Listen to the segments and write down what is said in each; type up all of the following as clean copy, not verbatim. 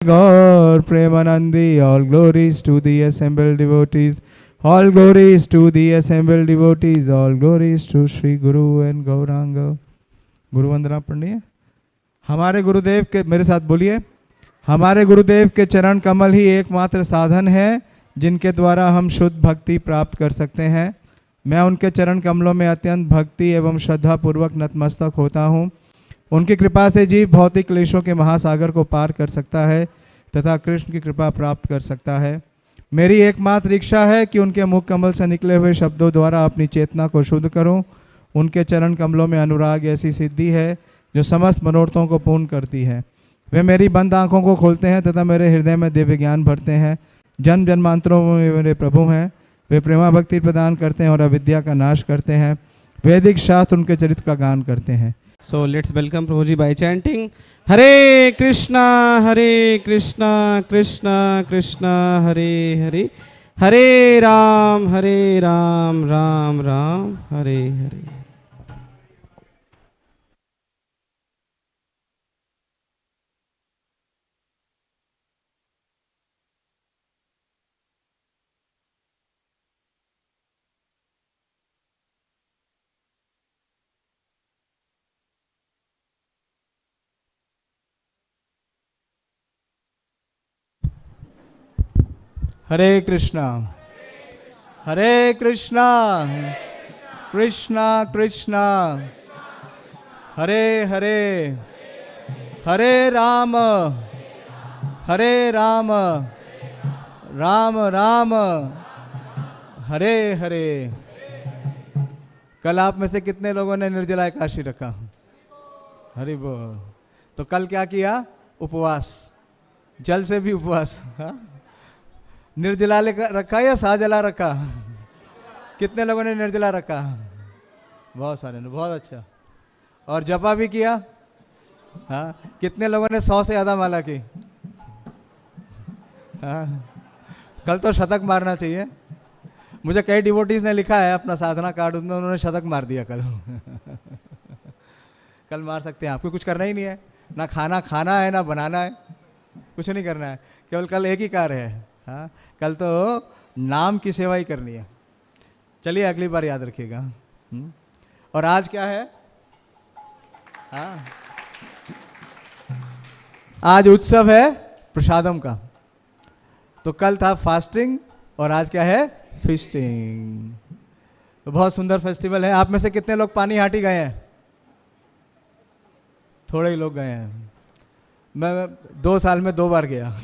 Gaur Premanandi, all glories to the assembled devotees, all glories to the assembled devotees, all glories to Sri Guru and Gauranga. गुरु वंदना पढ़नी है। हमारे गुरुदेव के, मेरे साथ बोलिए, हमारे गुरुदेव के चरण कमल ही एकमात्र साधन है जिनके द्वारा हम शुद्ध भक्ति प्राप्त कर सकते हैं। मैं उनके चरण कमलों में अत्यंत भक्ति एवं श्रद्धा पूर्वक नतमस्तक होता हूँ। उनकी कृपा से जीव भौतिक क्लेशों के महासागर को पार कर सकता है तथा कृष्ण की कृपा प्राप्त कर सकता है। मेरी एकमात्र इच्छा है कि उनके मुख कमल से निकले हुए शब्दों द्वारा अपनी चेतना को शुद्ध करूं। उनके चरण कमलों में अनुराग ऐसी सिद्धि है जो समस्त मनोरथों को पूर्ण करती है। वे मेरी बंद आंखों को खोलते हैं तथा मेरे हृदय में दिव्य ज्ञान भरते हैं। जन्म जन्मांतरों में मेरे प्रभु हैं। वे प्रेमा भक्ति प्रदान करते हैं और अविद्या का नाश करते हैं। वैदिक शास्त्र उनके चरित्र का गान करते हैं। So let's welcome Prabhuji by chanting Hare Krishna, Krishna Krishna, Hare Hare, Hare Ram, Ram Ram, Hare Hare. हरे कृष्णा हरे कृष्णा कृष्णा कृष्णा हरे हरे हरे राम राम राम हरे हरे। कल आप में से कितने लोगों ने निर्जला एकादशी रखा? हरि बोल। तो कल क्या किया? उपवास, जल से भी उपवास। हाँ? निर्जला रखा या साजला रखा? कितने लोगों ने निर्जला रखा? बहुत सारे ने, बहुत अच्छा। और जपा भी किया? हाँ। कितने लोगों ने 100 से ज़्यादा माला की? हाँ। कल तो शतक मारना चाहिए। मुझे कई डिवोटीज ने लिखा है अपना साधना कार्ड, उसमें उन्होंने शतक मार दिया कल। कल मार सकते हैं, आपको कुछ करना ही नहीं है, ना खाना खाना है ना बनाना है, कुछ नहीं करना है, केवल कल एक ही कार्य है। हाँ, कल तो नाम की सेवा ही करनी है। चलिए अगली बार याद रखिएगा। और आज क्या है? हाँ, आज उत्सव है प्रसादम का। तो कल था फास्टिंग और आज क्या है? फीस्टिंग। तो बहुत सुंदर फेस्टिवल है। आप में से कितने लोग पानी हाटी गए हैं? थोड़े ही लोग गए हैं। मैं 2 साल में 2 बार गया।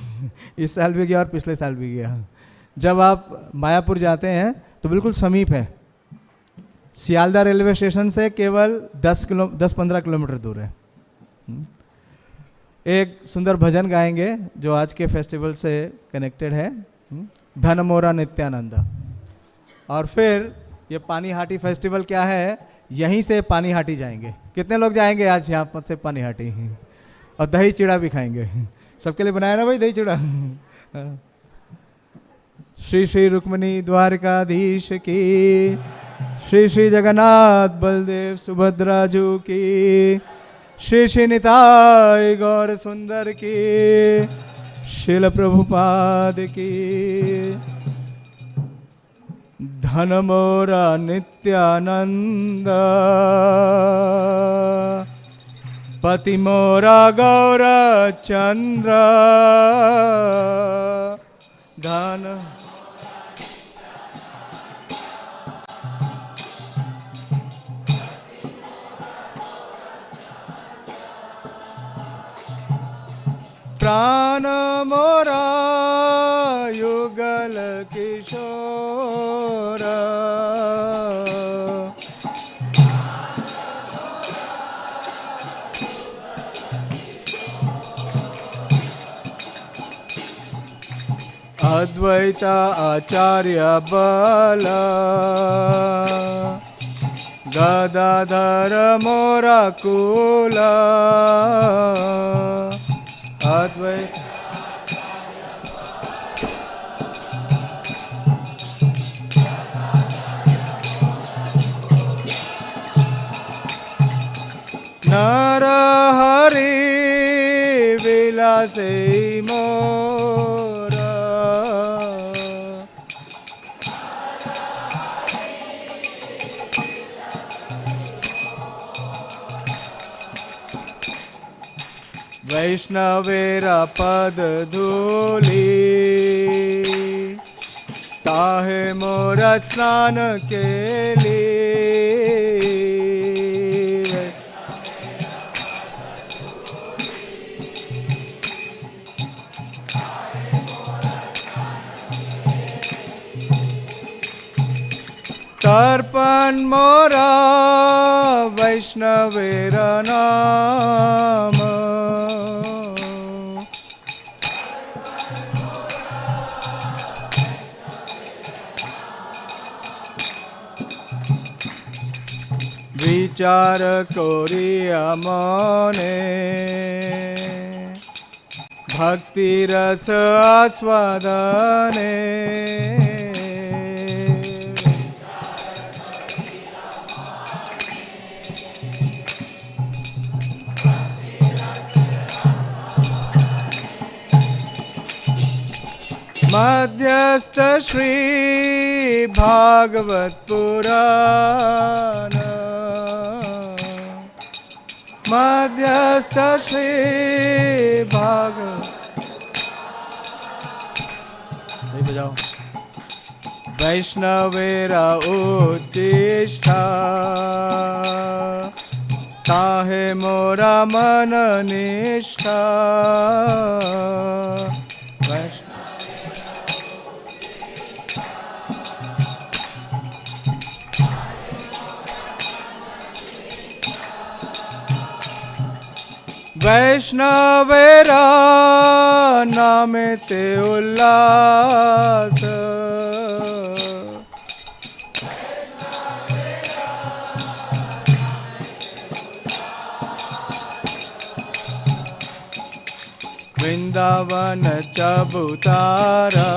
इस साल भी गया और पिछले साल भी गया। जब आप मायापुर जाते हैं तो बिल्कुल समीप है, सियालदह रेलवे स्टेशन से केवल 10-15 किलोमीटर दूर है। एक सुंदर भजन गाएंगे जो आज के फेस्टिवल से कनेक्टेड है, धन मोरा नित्यानंदा। और फिर ये पानी हाटी फेस्टिवल क्या है, यहीं से पानी हाटी जाएंगे। कितने लोग जाएंगे आज यहाँ पर से पानी हाटी? और दही चिड़ा भी खाएंगे। सबके लिए बनाया ना भाई दही चिड़ा। श्री श्री रुक्मणी द्वारकाधीश की, श्री श्री जगन्नाथ बलदेव सुभद्रा जू की, श्री श्री निताय गौर सुंदर की, शिल प्रभुपाद की। धन मोरा नित्यानंद, पति मोरा गौर चंद्र। धन प्राण मोरा युगल किशोर। अद्वैत आचार्य बल, गदाधर मोरा कुल। अद्वैत नर हरि विल कैलासे मोरा। वैष्णवेरा पद धूली ताहे मोरा स्नान के लिए। तर्पण मोरा वैष्णवेरा नाम। विचार कोरिया मने भक्ति रस आस्वादने। मध्यस्थ श्री भागवत पुराण। मध्यस्थ श्री भागवत। सही बजाओ। वैष्णवेरा उत्तिष्ठा ताहे मोरा मन निष्ठा। वैष्णवेरा नामे ते उल्लास। वृंदावन चबुतारा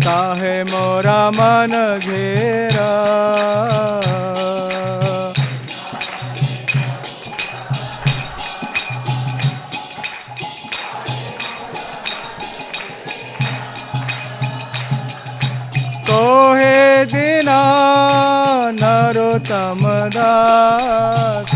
काहे मोरा मन घेरा। कोहे दीना नरोत्तम दास।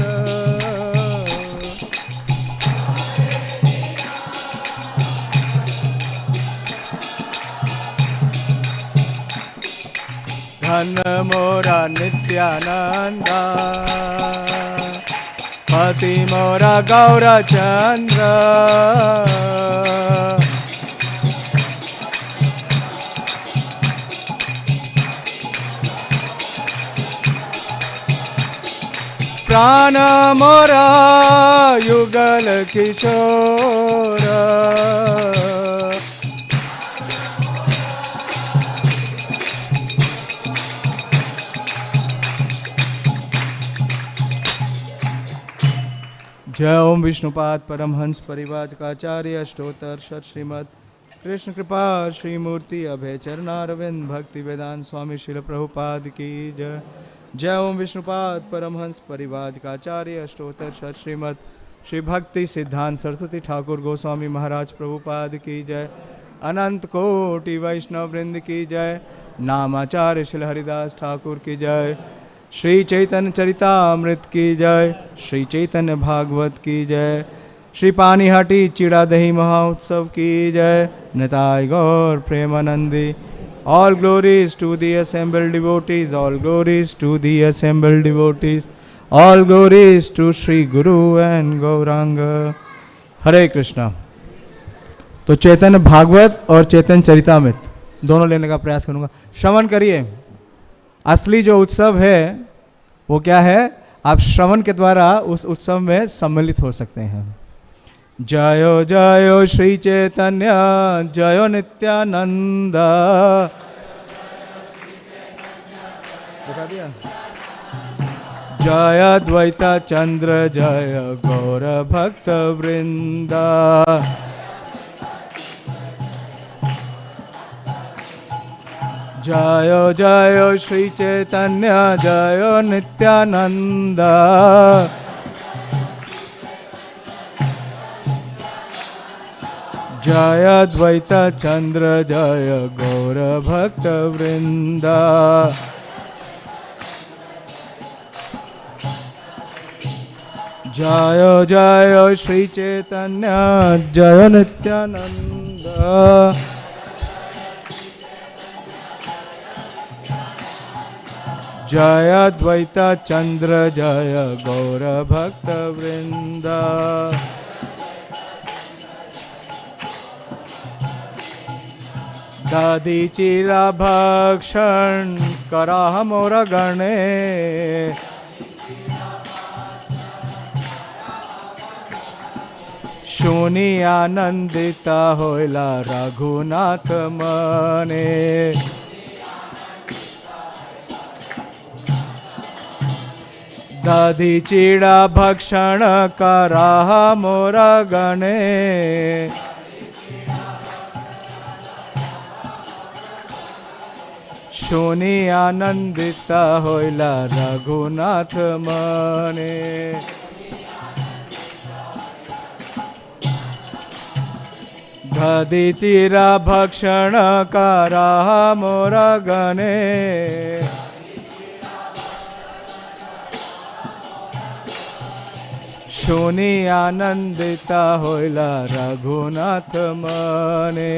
धन मोरा नित्यानंदा पति मोरा गौरचंद्र। प्राण मोरा युगल किशोर। जय ओम विष्णुपाद परमहंस परिवाजकाचार्य अष्टोत्तर शत श्रीमद कृष्ण कृपा श्री मूर्ति अभय चरणारविंद भक्ति वेदांत स्वामी श्रील प्रभुपाद की जय। जय ओम विष्णुपाद परमहंस परिवाजकाचार्य अष्टोत्तर शत श्रीमद श्री भक्ति सिद्धांत सरस्वती ठाकुर गोस्वामी महाराज प्रभुपाद की जय। अनंत कोटि वैष्णव वृंद की जय। नामाचार्य श्री हरिदास ठाकुर की जय। श्री चैतन्य चरितामृत की जय। श्री चैतन्य भागवत की जय। श्री पानीहाटी चिड़ा दही महोत्सव की जय। निताय गौर Premanandi. All glories to the assembled devotees, all glories to the assembled devotees, all glories to Sri Guru and Gauranga. हरे कृष्णा। तो चैतन्य भागवत और चैतन्य चरितामृत दोनों लेने का प्रयास करूंगा। श्रवण करिए। असली जो उत्सव है वो क्या है? आप श्रवण के द्वारा उस उत्सव में सम्मिलित हो सकते हैं। जयो जयो श्री चैतन्य जयो नित्यानंद। दिखा दिया। जय द्वैत चंद्र जय गौर भक्त वृंदा। जयो जयो श्री चैतन्य जयो नित्यानंद। जय द्वैत चंद्र जय गौर भक्त वृंदा। जय जय श्री चैतन्य जय नित्यानंद। जय द्वैत चंद्र जय गौर भक्त वृंदा। दधी चिरा भक्षण करा मोर गणे। शुनि आनंदिता होइला रघुनाथ मने। दधी चिड़ा भक्षण करा मोर गणे। शुनि आनंदिता होइला रघुनाथ मने। दधी चिरा भक्षण करा मोर गणे। शुनि आनंदिता होइला रघुनाथ मने।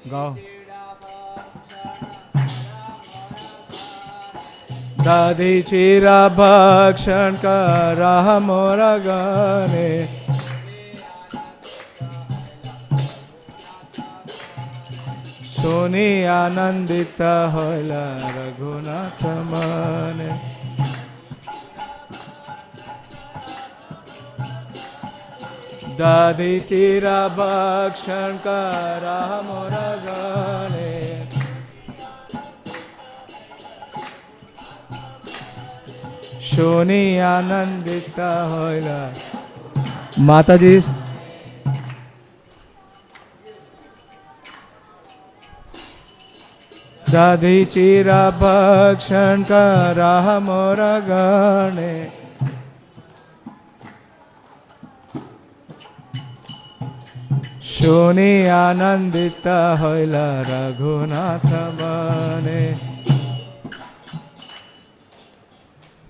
गाओ। दधी चिरा भक्षण करा मोर गणे। शुनि आनंदिता होइला रघुनाथ मने। दधी चिरा भक्षण करा मोर गणे। शुनि आनंदिता होइला। माता जी दधी चिरा भक्षण करा मोर गणे। शुनि आनंदिता होइला रघुनाथ मने।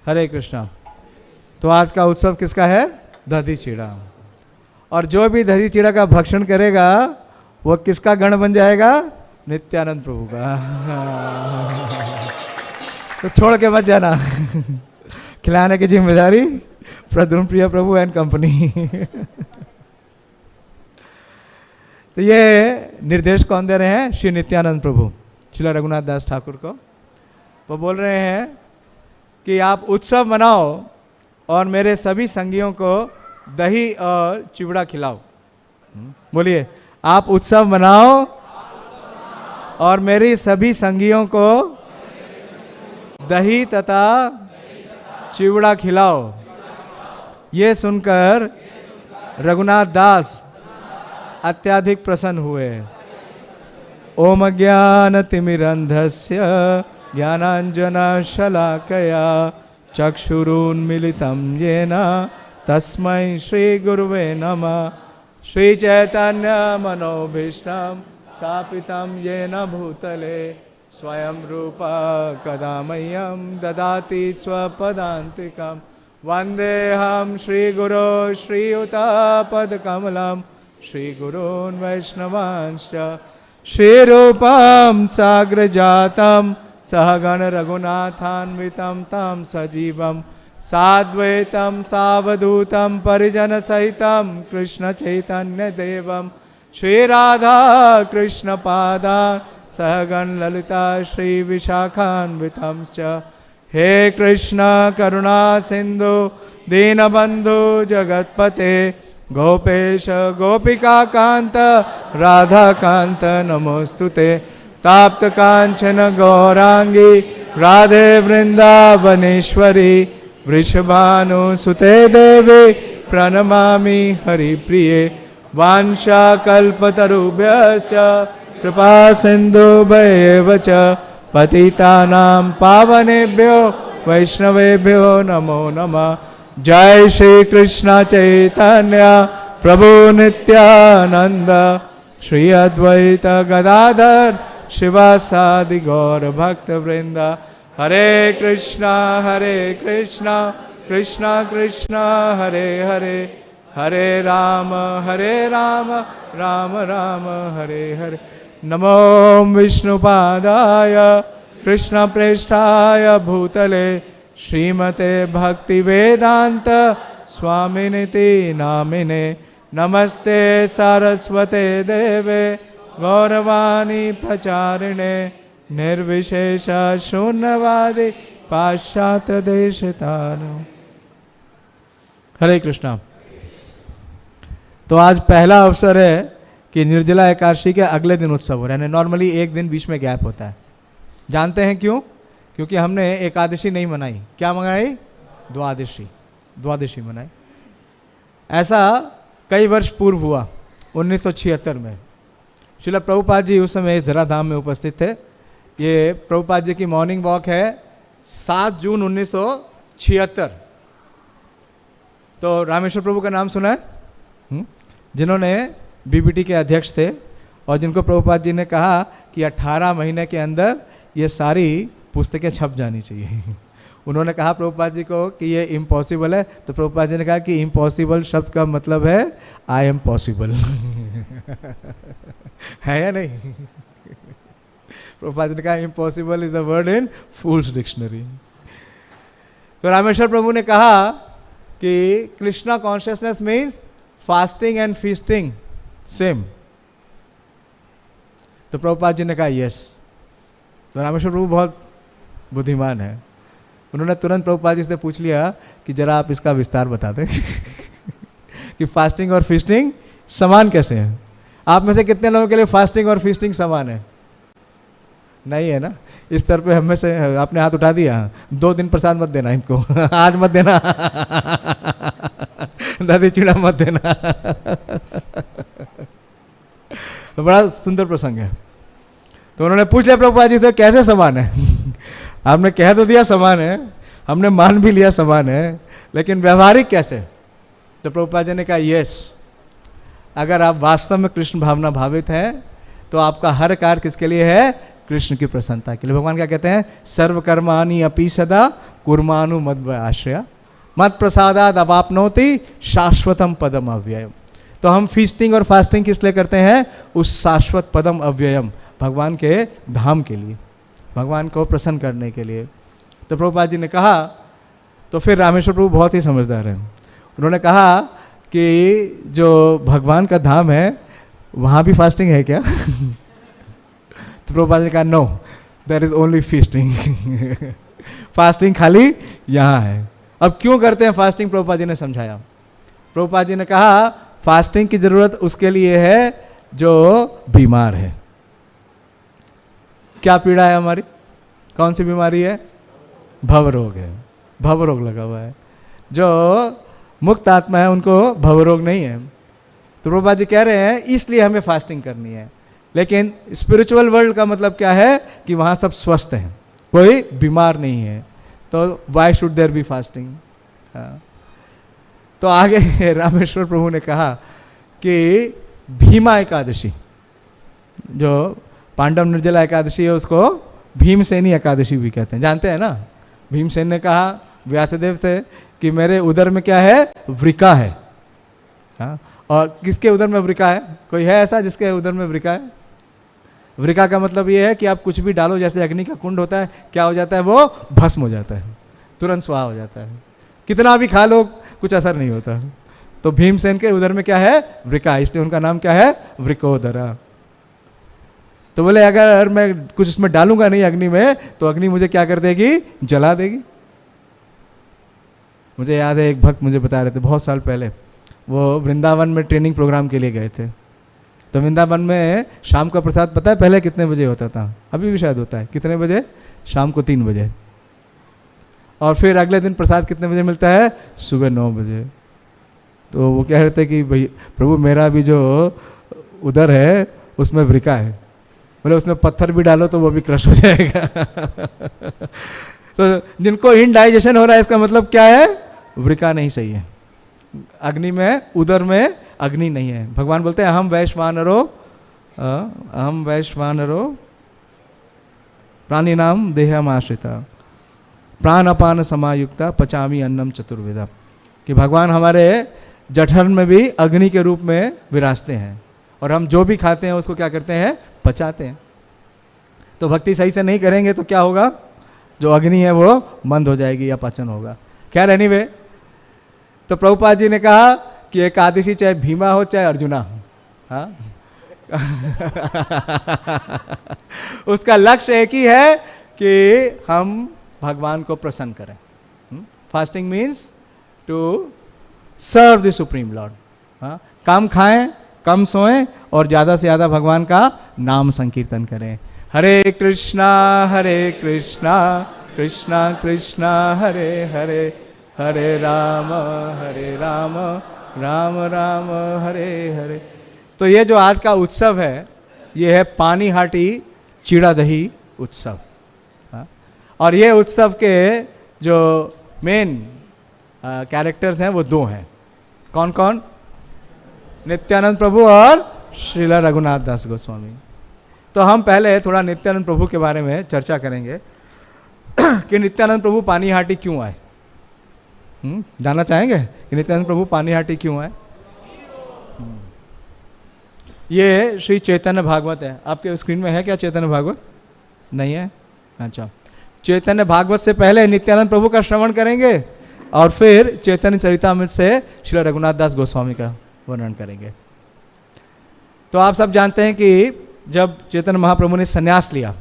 हरे कृष्णा। तो आज का उत्सव किसका है? दधी चीड़ा। और जो भी दधी चीड़ा का भक्षण करेगा वो किसका गण बन जाएगा? नित्यानंद प्रभु का। तो छोड़ के मत जाना। खिलाने की जिम्मेदारी प्रद्युम्न प्रिय प्रभु एंड कंपनी। तो ये निर्देश कौन दे रहे हैं? श्री नित्यानंद प्रभु श्रील रघुनाथ दास ठाकुर को। वो बोल रहे हैं कि आप उत्सव मनाओ और मेरे सभी संगियों को दही और चिवड़ा खिलाओ। बोलिए, आप उत्सव मनाओ और मेरी सभी संगियों को दही तथा चिवड़ा खिलाओ। ये सुनकर रघुनाथ दास अत्याधिक प्रसन्न हुए। ओम ज्ञान तिमिरंधस्य ज्ञानांजन शलाकया चक्षुरुन्मीलितं येन तस्मै श्री गुरुवे नमः। श्री चैतन्य मनोभीष्टं स्थापितं येन भूतले स्वयं रूपा कदा मह्यं ददाति स्वपदान्तिकं। वन्देऽहं श्रीगुरो श्रीयुतापदकमलं श्रीगुरून् वैष्णवांश्च। श्रीरूपं साग्रजातं सहगण रघुनाथान्वितं तं सजीवं साद्वैतं सावधूतं परिजनसहितं कृष्णचैतन्यदेवं श्रीराधा कृष्णपादान् सहगण ललिता श्रीविशाखान्वितं च। हे कृष्ण करुणा सिंधु दीनबंधु जगत्पते गोपेश गोपिका कांत राधा कांत नमोस्तुते। ताप्त कांचन गौरांगी राधे वृंदावनेश्वरी वृषभानुसुते देवी प्रणमामि हरिप्रिये। वांछा कल्पतरुभ्यश्च कृपा सिन्धुभ्येव च पतितानां पावनेभ्यो वैष्णवेभ्यो नमो नमः। जय श्री कृष्ण चैतन्य प्रभु नित्यानंद, श्री अद्वैत गदाधर शिवासादि गौर भक्त वृंद। हरे कृष्णा कृष्णा कृष्णा हरे हरे, हरे राम राम राम हरे हरे। नमो विष्णुपादाय कृष्ण प्रेष्ठाय भूतले, श्रीमते भक्ति वेदांत स्वामिनिति नामिने। नमस्ते सारस्वते देवे गौरवाणी प्रचारिणे, निर्विशेष शून्यवादी पाश्चात्य देशतारिणे। हरे कृष्णा। तो आज पहला अवसर है कि निर्जला एकादशी के अगले दिन उत्सव हो रहा है। नॉर्मली एक दिन बीच में गैप होता है। जानते हैं क्यों? क्योंकि हमने एकादशी नहीं मनाई। क्या मनाई? द्वादशी मनाई। ऐसा कई वर्ष पूर्व हुआ, 1976 में। श्रील प्रभुपाद जी उस समय इस धराधाम में उपस्थित थे। ये प्रभुपाद जी की मॉर्निंग वॉक है 7 जून 1976। तो रामेश्वर प्रभु का नाम सुना है? जिन्होंने बीबीटी के अध्यक्ष थे और जिनको प्रभुपाद जी ने कहा कि 18 महीने के अंदर ये सारी पुस्तकें छप जानी चाहिए। उन्होंने कहा प्रभुपाद जी को कि ये इम्पॉसिबल है, तो प्रभुपाद जी ने कहा कि इम्पॉसिबल शब्द का मतलब है आई एम पॉसिबल। है या नहीं? प्रभुपाद जी ने कहा impossible is a word in fools dictionary. तो रामेश्वर प्रभु ने कहा कि Krishna consciousness means fasting and feasting same. तो प्रभुपाद जी ने कहा यस। तो रामेश्वर प्रभु बहुत बुद्धिमान है। उन्होंने तुरंत प्रभुपाद जी से पूछ लिया कि जरा आप इसका विस्तार बता दें कि फास्टिंग और फीस्टिंग समान कैसे हैं। आप में से कितने लोगों के लिए फास्टिंग और फीस्टिंग समान है? नहीं है ना? इस तरह पे हम में से आपने हाथ उठा दिया। 2 दिन प्रसाद मत देना इनको। आज मत देना। दादी चूड़ा मत देना। बड़ा सुंदर प्रसंग है। तो उन्होंने पूछ लिया प्रभुपाद जी से कैसे समान है? आपने कह तो दिया समान है, हमने मान भी लिया समान है, लेकिन व्यवहारिक कैसे? तो प्रभुपाद जी ने कहा यस, अगर आप वास्तव में कृष्ण भावना भावित हैं तो आपका हर कार्य किसके लिए है? कृष्ण की प्रसन्नता के लिए। भगवान क्या कहते हैं? सर्वकर्माणि अपि सदा कुर्मानु मद्भ आश्रया मत प्रसादाद अवाप्नोति शाश्वतम पदम अव्ययम। तो हम फीस्टिंग और फास्टिंग किस लिए करते हैं? उस शाश्वत पदम अव्ययम, भगवान के धाम के लिए, भगवान को प्रसन्न करने के लिए। तो प्रभुपाद जी ने कहा, तो फिर रामेश्वर प्रभु बहुत ही समझदार हैं। उन्होंने कहा कि जो भगवान का धाम है वहाँ भी फास्टिंग है क्या? तो प्रभुपाद जी ने कहा no, there is only feasting. Fasting खाली यहाँ है। अब क्यों करते हैं फास्टिंग? प्रभुपाद जी ने समझाया। प्रभुपाद जी ने कहा फास्टिंग की जरूरत उसके लिए है जो बीमार है। क्या पीड़ा है हमारी? कौन सी बीमारी है? भवरोग है। भवरोग लगा हुआ है। जो मुक्त आत्मा है उनको भवरोग नहीं है। तो प्रभुपाद जी कह रहे हैं इसलिए हमें फास्टिंग करनी है। लेकिन स्पिरिचुअल वर्ल्ड का मतलब क्या है कि वहाँ सब स्वस्थ हैं, कोई बीमार नहीं है, तो why should there be fasting? तो आगे रामेश्वर प्रभु ने कहा कि भीमा एकादशी, जो पांडव निर्जला एकादशी है, उसको भीमसेनी एकादशी भी कहते हैं। जानते हैं ना? भीमसेन ने कहा व्यासदेव से कि मेरे उदर में क्या है? वृका है। हाँ, और किसके उदर में वृका है? कोई है ऐसा जिसके उदर में वृका है? वृका का मतलब ये है कि आप कुछ भी डालो, जैसे अग्नि का कुंड होता है, क्या हो जाता है? वो भस्म हो जाता है, तुरंत स्वाहा हो जाता है। कितना भी खा लो कुछ असर नहीं होता। तो भीमसेन के उदर में क्या है? वृका, इसलिए उनका नाम क्या है? वृकोदरा। तो बोले अगर मैं कुछ इसमें डालूंगा नहीं अग्नि में, तो अग्नि मुझे क्या कर देगी? जला देगी। मुझे याद है एक भक्त मुझे बता रहे थे बहुत साल पहले, वो वृंदावन में ट्रेनिंग प्रोग्राम के लिए गए थे। तो वृंदावन में शाम का प्रसाद पता है पहले कितने बजे होता था? अभी भी शायद होता है। कितने बजे? शाम को 3 बजे। और फिर अगले दिन प्रसाद कितने बजे मिलता है? सुबह 9 बजे। तो वो कह रहे थे कि भाई प्रभु मेरा भी जो उधर है उसमें वृका है। बोले उसमें पत्थर भी डालो तो वो भी क्रश हो जाएगा। तो जिनको इनडाइजेशन हो रहा है इसका मतलब क्या है? वृका नहीं सही है, अग्नि में, उदर में अग्नि नहीं है। भगवान बोलते हैं अहम वैश्वानरो प्राणी नाम देहम आश्रिता प्राण अपान समायुक्ता पचामी अन्नम चतुर्विधा, कि भगवान हमारे जठर में भी अग्नि के रूप में विराजते हैं और हम जो भी खाते हैं उसको क्या करते हैं? पचाते हैं। तो भक्ति सही से नहीं करेंगे तो क्या होगा? जो अग्नि है वो मंद हो जाएगी या पाचन होगा। खैर एनीवे, तो प्रभुपाद जी ने कहा कि एकादशी चाहे भीमा हो चाहे अर्जुना हो, हाँ उसका लक्ष्य एक ही है कि हम भगवान को प्रसन्न करें। Fasting means to serve the supreme lord. हाँ, कम खाएं, कम सोएं और ज़्यादा से ज़्यादा भगवान का नाम संकीर्तन करें। हरे कृष्णा कृष्णा कृष्णा हरे हरे, हरे राम राम राम हरे हरे। तो ये जो आज का उत्सव है ये है पानीहाटी चीड़ा दही उत्सव। हाँ? और ये उत्सव के जो मेन कैरेक्टर्स हैं वो दो हैं। कौन कौन? नित्यानंद प्रभु और श्रीला रघुनाथ दास गोस्वामी। तो हम पहले थोड़ा नित्यानंद प्रभु के बारे में चर्चा करेंगे कि नित्यानंद प्रभु पानीहाटी क्यों आए। जानना चाहेंगे कि नित्यानंद प्रभु पानीहाटी क्यों आए? ये श्री चैतन्य भागवत है। आपके स्क्रीन में है क्या चैतन्य भागवत? नहीं है? अच्छा, चैतन्य भागवत से पहले नित्यानंद प्रभु का श्रवण करेंगे और फिर चैतन्य चरितामृत से श्री रघुनाथ दास गोस्वामी का वर्णन करेंगे। तो आप सब जानते हैं कि जब चैतन्य महाप्रभु ने संन्यास लिया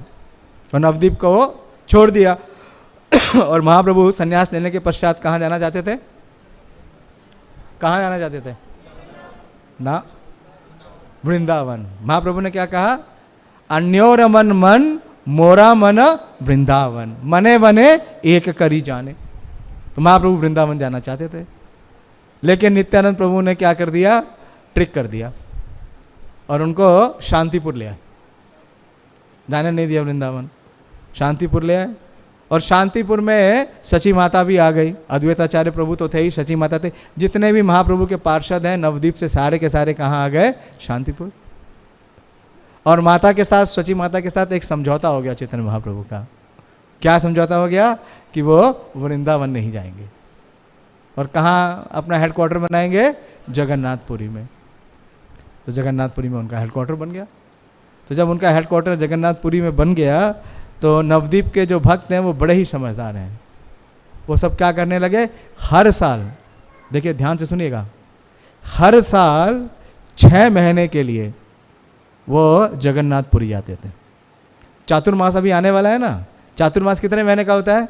और नवद्वीप को छोड़ दिया और महाप्रभु संन्यास लेने के पश्चात कहाँ जाना चाहते थे? कहाँ जाना चाहते थे? ना, वृंदावन। महाप्रभु ने क्या कहा? अन्योरमन मन मोरा मन वृंदावन, मने वने एक करी जाने। तो महाप्रभु वृंदावन जाना चाहते थे, लेकिन नित्यानंद प्रभु ने क्या कर दिया? ट्रिक कर दिया और उनको शांतिपुर ले आए। जाने नहीं दिया वृंदावन, शांतिपुर ले आए। और शांतिपुर में सची माता भी आ गई। अद्वैताचार्य प्रभु तो थे ही, सची माता थे। जितने भी महाप्रभु के पार्षद हैं नवद्वीप से सारे के सारे कहाँ आ गए? शांतिपुर। और माता के साथ, सची माता के साथ एक समझौता हो गया चैतन्य महाप्रभु का। क्या समझौता हो गया? कि वो वृंदावन नहीं जाएंगे और कहाँ अपना हेडक्वार्टर बनाएंगे? जगन्नाथपुरी में। तो जगन्नाथपुरी में उनका हेडक्वार्टर बन गया। तो जब उनका हेडक्वार्टर जगन्नाथपुरी में बन गया तो नवद्वीप के जो भक्त हैं वो बड़े ही समझदार हैं। वो सब क्या करने लगे? हर साल, देखिए ध्यान से सुनिएगा, हर साल 6 महीने के लिए वो जगन्नाथपुरी जाते थे। चातुर्मास अभी आने वाला है ना। चातुर्मास कितने महीने का होता है?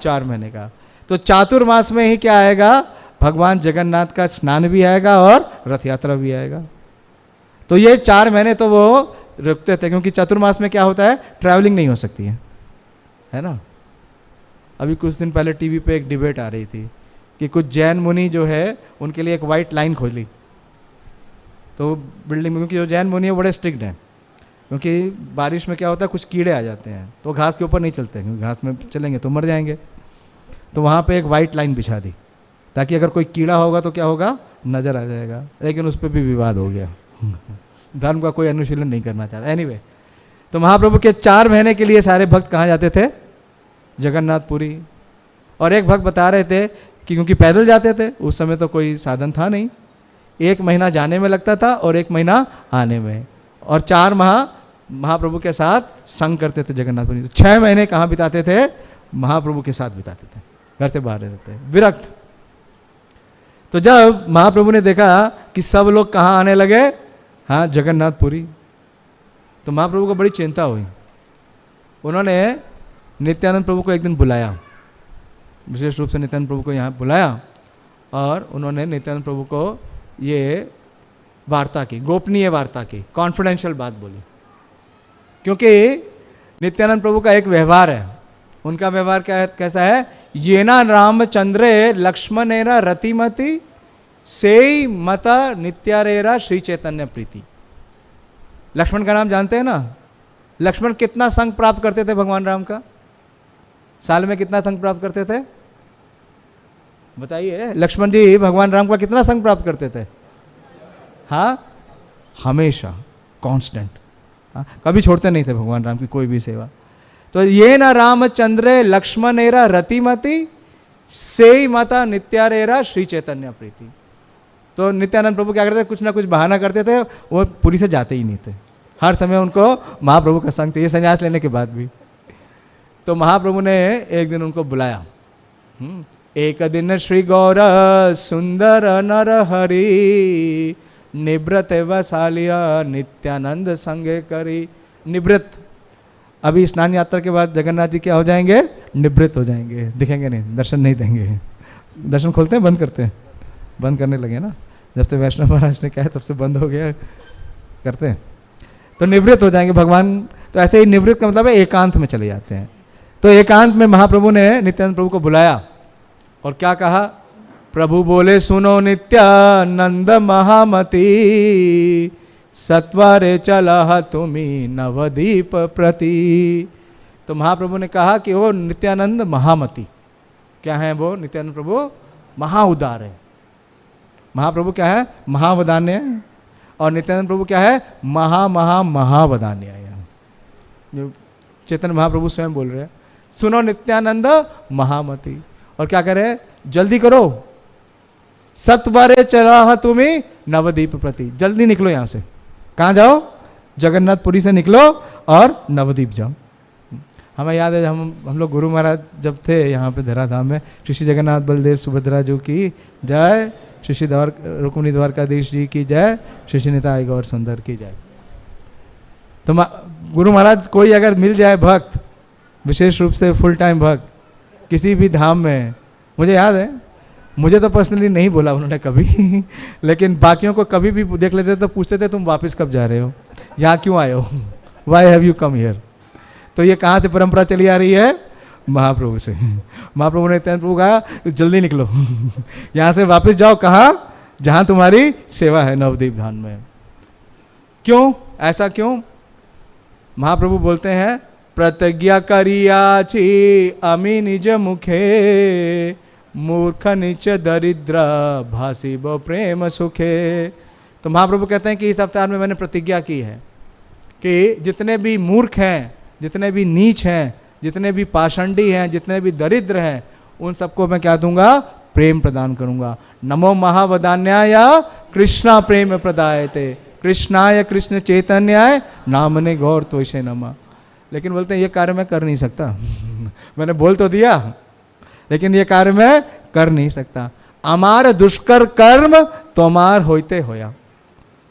4 महीने का। तो चातुर्मास में ही क्या आएगा? भगवान जगन्नाथ का स्नान भी आएगा और रथ यात्रा भी आएगा। तो ये 4 महीने तो वो रुकते थे, क्योंकि चतुर्मास में क्या होता है? ट्रैवलिंग नहीं हो सकती है ना। अभी कुछ दिन पहले टीवी पे एक डिबेट आ रही थी कि कुछ जैन मुनि जो है उनके लिए एक वाइट लाइन खोली। तो बिल्डिंग में, क्योंकि जो जैन मुनि है बड़े स्ट्रिक्ट हैं, क्योंकि बारिश में क्या होता है कुछ कीड़े आ जाते हैं तो घास के ऊपर नहीं चलते, क्योंकि घास में चलेंगे तो मर जाएंगे। तो वहाँ पे एक वाइट लाइन बिछा दी ताकि अगर कोई कीड़ा होगा तो क्या होगा? नज़र आ जाएगा। लेकिन उस पर भी विवाद हो गया। धर्म का कोई अनुशीलन नहीं करना चाहता। एनीवे, तो महाप्रभु के 4 महीने के लिए सारे भक्त कहाँ जाते थे? जगन्नाथपुरी। और एक भक्त बता रहे थे कि क्योंकि पैदल जाते थे, उस समय तो कोई साधन था नहीं, 1 महीना जाने में लगता था और 1 महीना आने में, और 4 माह महाप्रभु के साथ संग करते थे जगन्नाथपुरी। 6 महीने कहाँ बिताते थे? महाप्रभु के साथ बिताते थे, घर से बाहर रहते थे, विरक्त। तो जब महाप्रभु ने देखा कि सब लोग कहाँ आने लगे? हाँ, जगन्नाथपुरी। तो महाप्रभु को बड़ी चिंता हुई। उन्होंने नित्यानंद प्रभु को एक दिन बुलाया, विशेष रूप से नित्यानंद प्रभु को यहाँ बुलाया और उन्होंने नित्यानंद प्रभु को ये वार्ता की, गोपनीय वार्ता की, कॉन्फिडेंशियल बात बोली। क्योंकि नित्यानंद प्रभु का एक व्यवहार है। उनका व्यवहार क्या है, कैसा है? ये ना रामचंद्रे लक्ष्मणेरा रतिमति से मता नित्यारेरा श्री चैतन्य प्रीति। लक्ष्मण का नाम जानते हैं ना? लक्ष्मण कितना संग प्राप्त करते थे भगवान राम का? साल में कितना संग प्राप्त करते थे? बताइए। लक्ष्मण जी भगवान राम का कितना संग प्राप्त करते थे? हाँ, हमेशा, कांस्टेंट, कभी छोड़ते नहीं थे भगवान राम की कोई भी सेवा। तो ये न रामचंद्र लक्ष्मणेरा रतिमति से माता नित्यारेरा श्री चैतन्य प्रीति। तो नित्यानंद प्रभु क्या करते थे? कुछ ना कुछ बहाना करते थे, वो पुरी से जाते ही नहीं थे। हर समय उनको महाप्रभु का संग चाहिए, संन्यास लेने के बाद भी। तो महाप्रभु ने एक दिन उनको बुलाया। एक दिन श्री गौर सुंदर नर हरि निवृत वसालिया नित्यानंद संगे करी। निवृत, अभी स्नान यात्रा के बाद जगन्नाथ जी क्या हो जाएंगे? निवृत्त हो जाएंगे, दिखेंगे नहीं, दर्शन नहीं देंगे। दर्शन खोलते हैं, बंद करते हैं? बंद करने लगे ना, जब से वैष्णव महाराज ने कहा तब से बंद हो गया, करते हैं। तो निवृत्त हो जाएंगे भगवान। तो ऐसे ही निवृत्त का मतलब है एकांत में चले जाते हैं। तो एकांत में महाप्रभु ने नित्यानंद प्रभु को बुलाया और क्या कहा? प्रभु बोले सुनो नित्यानंद महामती सत्वरे चला तुम्ही नवदीप प्रति। तो महाप्रभु ने कहा कि वो नित्यानंद महामती क्या है? वो नित्यानंद प्रभु महाउदार है। महाप्रभु क्या है? महावदान्य। और नित्यानंद प्रभु क्या है? महावदान्य। जो चैतन्य महाप्रभु स्वयं बोल रहे हैं, सुनो नित्यानंद महामती। और क्या करे? जल्दी करो, सत्वरे चला तुम्हें नवदीप प्रति। जल्दी निकलो यहाँ से। कहाँ जाओ? जगन्नाथपुरी से निकलो और नवदीप जाओ। हमें याद है हम लोग गुरु महाराज जब थे यहाँ पे धराधाम में, श्री जगन्नाथ बलदेव सुभद्रा जी की जय, श्री रुक्मिणी द्वारकाधीश जी की जय, श्री निताई गौर सुंदर की जय। तो गुरु महाराज कोई अगर मिल जाए भक्त, विशेष रूप से फुल टाइम भक्त किसी भी धाम में, मुझे याद है, मुझे तो पर्सनली नहीं बोला उन्होंने कभी लेकिन बाकियों को कभी भी देख लेते तो पूछते थे तुम वापस कब जा रहे हो, यहाँ क्यों आए हो, why have you come here. तो ये कहाँ से परंपरा चली आ रही है? महाप्रभु से। महाप्रभु ने नित्यानंद प्रभु कहा जल्दी निकलो यहाँ से वापस जाओ। कहाँ? जहाँ तुम्हारी सेवा है, नवदीप धाम में। क्यों? ऐसा क्यों? महाप्रभु बोलते हैं प्रतिज्ञा करियाछि अमी निज मुखे मूर्ख नीच दरिद्र भासी ब प्रेम सुखे। तो महाप्रभु कहते हैं कि इस अवतार में मैंने प्रतिज्ञा की है कि जितने भी मूर्ख हैं, जितने भी नीच हैं, जितने भी पाषंडी हैं, जितने भी दरिद्र हैं, उन सबको मैं क्या दूंगा? प्रेम प्रदान करूंगा। नमो महावदान्याय कृष्णा प्रेम प्रदायते कृष्णाय कृष्ण चैतन्याय नामने गौर त्वैषे नमः। लेकिन बोलते हैं ये कार्य मैं कर नहीं सकता मैंने बोल तो दिया लेकिन ये कार्य मैं कर नहीं सकता। अमार दुष्कर कर्म तोमार होते होया।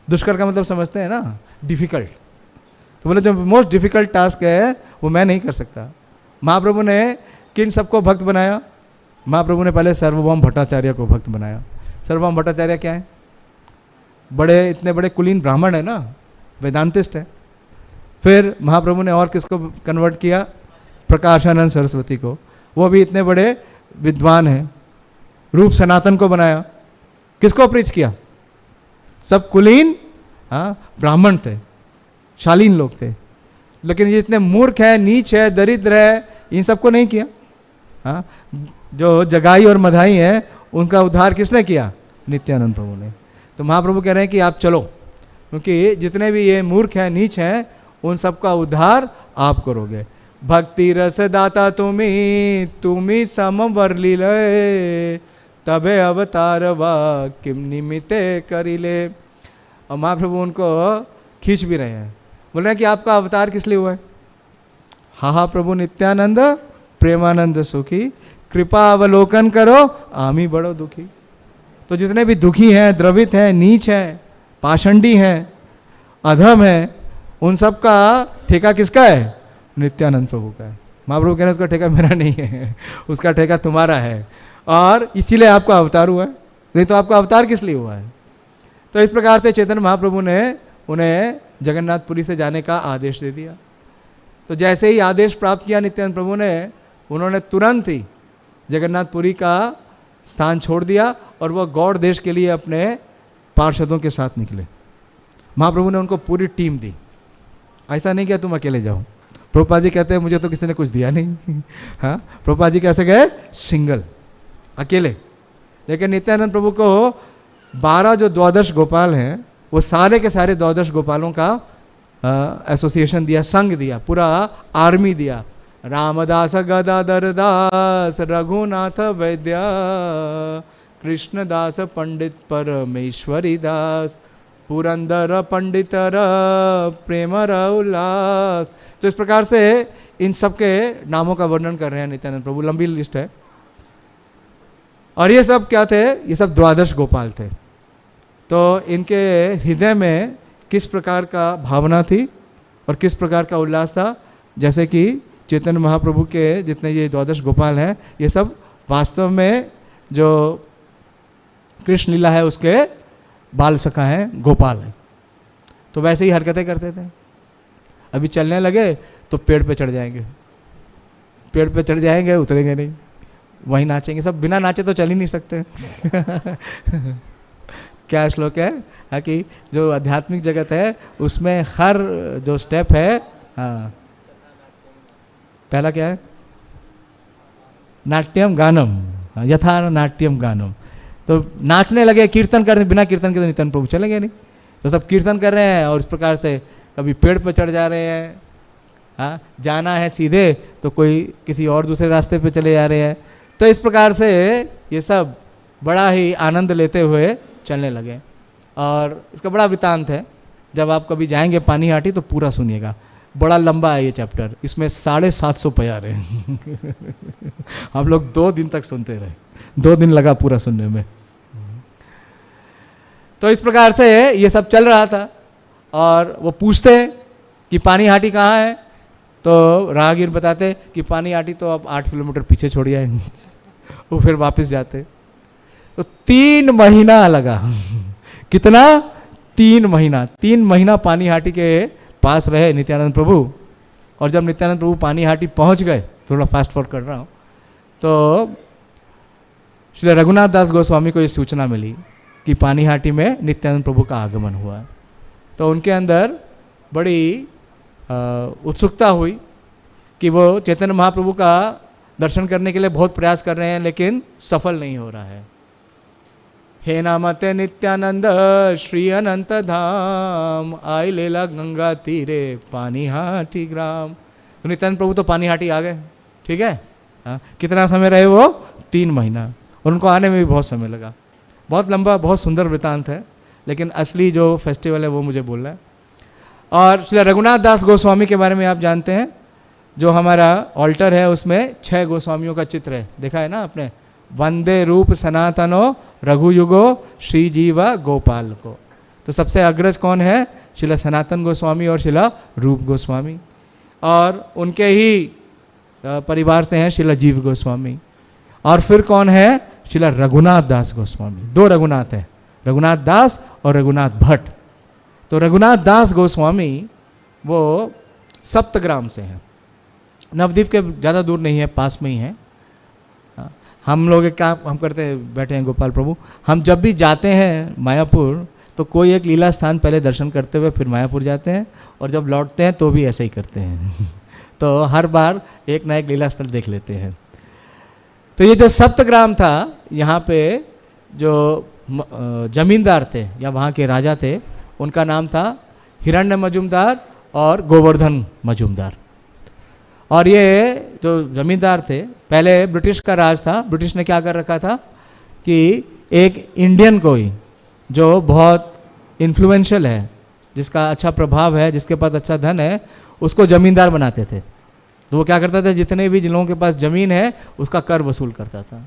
दुष्कर का मतलब समझते हैं ना? डिफिकल्ट। तो बोले जो मोस्ट डिफिकल्ट टास्क है वो मैं नहीं कर सकता। महाप्रभु ने किन सबको भक्त बनाया? महाप्रभु ने पहले सर्वभौम भट्टाचार्य को भक्त बनाया। सर्वभौम भट्टाचार्य क्या है? बड़े, इतने बड़े कुलीन ब्राह्मण है ना, वेदांतिस्ट है। फिर महाप्रभु ने और किसको कन्वर्ट किया? प्रकाशानंद सरस्वती को, वो भी इतने बड़े विद्वान हैं। रूप सनातन को बनाया, किसको प्रीच किया? सब कुलीन ब्राह्मण थे, शालीन लोग थे। लेकिन ये इतने मूर्ख है, नीच है, दरिद्र है, इन सबको नहीं किया। हाँ, जो जगाई और मधाई है उनका उद्धार किसने किया? नित्यानंद प्रभु ने। तो महाप्रभु कह रहे हैं कि आप चलो, क्योंकि जितने भी ये मूर्ख हैं, नीच हैं, उन सबका उद्धार आप करोगे। भक्ति रस दाता तुम्ही समवर लीले तबे अवतार वा किम निमिते करिले। और महाप्रभु उनको खींच भी रहे हैं, बोल रहे हैं कि आपका अवतार किस लिए हुआ है? हा प्रभु नित्यानंद प्रेमानंद सुखी कृपा अवलोकन करो आमी बड़ो दुखी। तो जितने भी दुखी हैं, द्रवित हैं, नीच हैं, पाषंडी हैं, अधम हैं, उन सब का ठेका किसका है? नित्यानंद प्रभु का है। महाप्रभु कह रहे हैं उसका ठेका मेरा नहीं है, उसका ठेका तुम्हारा है, और इसीलिए आपका अवतार हुआ है। नहीं तो आपका अवतार किस लिए हुआ है? तो इस प्रकार से चैतन्य महाप्रभु ने उन्हें जगन्नाथपुरी से जाने का आदेश दे दिया। तो जैसे ही आदेश प्राप्त किया नित्यानंद प्रभु ने, उन्होंने तुरंत ही जगन्नाथपुरी का स्थान छोड़ दिया और वह गौड़ देश के लिए अपने पार्षदों के साथ निकले। महाप्रभु ने उनको पूरी टीम दी, ऐसा नहीं किया तुम अकेले जाओ, प्रभुपाद जी कहते हैं मुझे तो किसी ने कुछ दिया नहीं। हाँ, प्रभुपाद जी कैसे गए? सिंगल, अकेले। लेकिन नित्यानंद प्रभु को 12 जो द्वादश गोपाल हैं, वो सारे के सारे द्वादश गोपालों का एसोसिएशन दिया, संघ दिया, पूरा आर्मी दिया। रामदास गदाधर दास रघुनाथ वैद्य कृष्णदास पंडित परमेश्वरी दास पुरंदर पंडितर प्रेमर उल्लास। तो इस प्रकार से इन सब के नामों का वर्णन कर रहे हैं नित्यानंद प्रभु, लंबी लिस्ट है। और ये सब क्या थे? ये सब द्वादश गोपाल थे। तो इनके हृदय में किस प्रकार का भावना थी और किस प्रकार का उल्लास था? जैसे कि चैतन्य महाप्रभु के जितने ये द्वादश गोपाल हैं, ये सब वास्तव में जो कृष्ण लीला है उसके बाल सखा हैं, गोपाल हैं। तो वैसे ही हरकतें करते थे। अभी चलने लगे तो पेड़ पे चढ़ जाएंगे, पेड़ पे चढ़ जाएंगे, उतरेंगे नहीं, वहीं नाचेंगे। सब बिना नाचे तो चल ही नहीं सकते। क्या श्लोक है कि जो आध्यात्मिक जगत है उसमें हर जो स्टेप है, हाँ, पहला क्या है? नाट्यम गानम, यथा नाट्यम गानम। तो नाचने लगे, कीर्तन करने, बिना कीर्तन के तो नित्यानंद प्रभु चलेंगे नहीं। तो सब कीर्तन कर रहे हैं और इस प्रकार से कभी पेड़ पर चढ़ जा रहे हैं, हाँ, जाना है सीधे तो कोई किसी और दूसरे रास्ते पे चले जा रहे हैं। तो इस प्रकार से ये सब बड़ा ही आनंद लेते हुए चलने लगे। और इसका बड़ा वृत्तांत है, जब आप कभी जाएंगे पानीहाटी तो पूरा सुनिएगा, बड़ा लंबा है ये चैप्टर, इसमें 750 प्यारे हैं। हम लोग 2 दिन तक सुनते रहे, 2 दिन लगा पूरा सुनने में। तो इस प्रकार से ये सब चल रहा था। और वो पूछते कि पानीहाटी कहाँ है? तो राहगीर बताते कि पानीहाटी तो आप 8 किलोमीटर पीछे छोड़ आएंगे। वो फिर वापस जाते। तो 3 महीना लगा। कितना? 3 महीना। 3 महीना पानीहाटी के पास रहे नित्यानंद प्रभु। और जब नित्यानंद प्रभु पानीहाटी पहुंच गए, थोड़ा फास्ट फॉरवर्ड कर रहा हूँ, तो श्री रघुनाथ दास गोस्वामी को ये सूचना मिली कि पानीहाटी में नित्यानंद प्रभु का आगमन हुआ। तो उनके अंदर बड़ी उत्सुकता हुई कि वो चैतन्य महाप्रभु का दर्शन करने के लिए बहुत प्रयास कर रहे हैं, लेकिन सफल नहीं हो रहा है। हे नामते नित्यानंद श्री अनंत धाम आई लेला गंगा तीरे पानीहाटी ग्राम। तो नित्यानंद प्रभु तो पानीहाटी आ गए, ठीक है। हाँ, कितना समय रहे वो? 3 महीना। और उनको आने में भी बहुत समय लगा। बहुत लंबा, बहुत सुंदर वृतांत है, लेकिन असली जो फेस्टिवल है वो मुझे बोल रहा है। और श्री रघुनाथ दास गोस्वामी के बारे में आप जानते हैं, जो हमारा ऑल्टर है उसमें 6 गोस्वामियों का चित्र है, देखा है ना आपने? वंदे रूप सनातनो रघुयुगो श्री जीव गोपाल को। तो सबसे अग्रज कौन है? श्रीला सनातन गोस्वामी और श्रीला रूप गोस्वामी। और उनके ही परिवार से हैं श्रीला जीव गोस्वामी। और फिर कौन है? श्रीला रघुनाथ दास गोस्वामी। 2 रघुनाथ हैं, रघुनाथ दास और रघुनाथ भट्ट। तो रघुनाथ दास गोस्वामी वो सप्तग्राम से हैं, नवद्वीप के ज़्यादा दूर नहीं है, पास में ही है। हम लोग एक काम हम करते हैं, बैठे हैं गोपाल प्रभु, हम जब भी जाते हैं मायापुर तो कोई एक लीला स्थान पहले दर्शन करते हुए फिर मायापुर जाते हैं, और जब लौटते हैं तो भी ऐसे ही करते हैं। तो हर बार एक ना एक लीला स्थल देख लेते हैं। तो ये जो सप्तग्राम था, यहाँ पे जो जमींदार थे या वहाँ के राजा थे, उनका नाम था हिरण्य मजूमदार और गोवर्धन मजूमदार। और ये जो जमींदार थे, पहले ब्रिटिश का राज था। ब्रिटिश ने क्या कर रखा था कि एक इंडियन कोई जो बहुत इन्फ्लुएंशियल है, जिसका अच्छा प्रभाव है, जिसके पास अच्छा धन है, उसको जमींदार बनाते थे। तो वो क्या करता था, जितने भी जिन लोगों के पास ज़मीन है उसका कर वसूल करता था।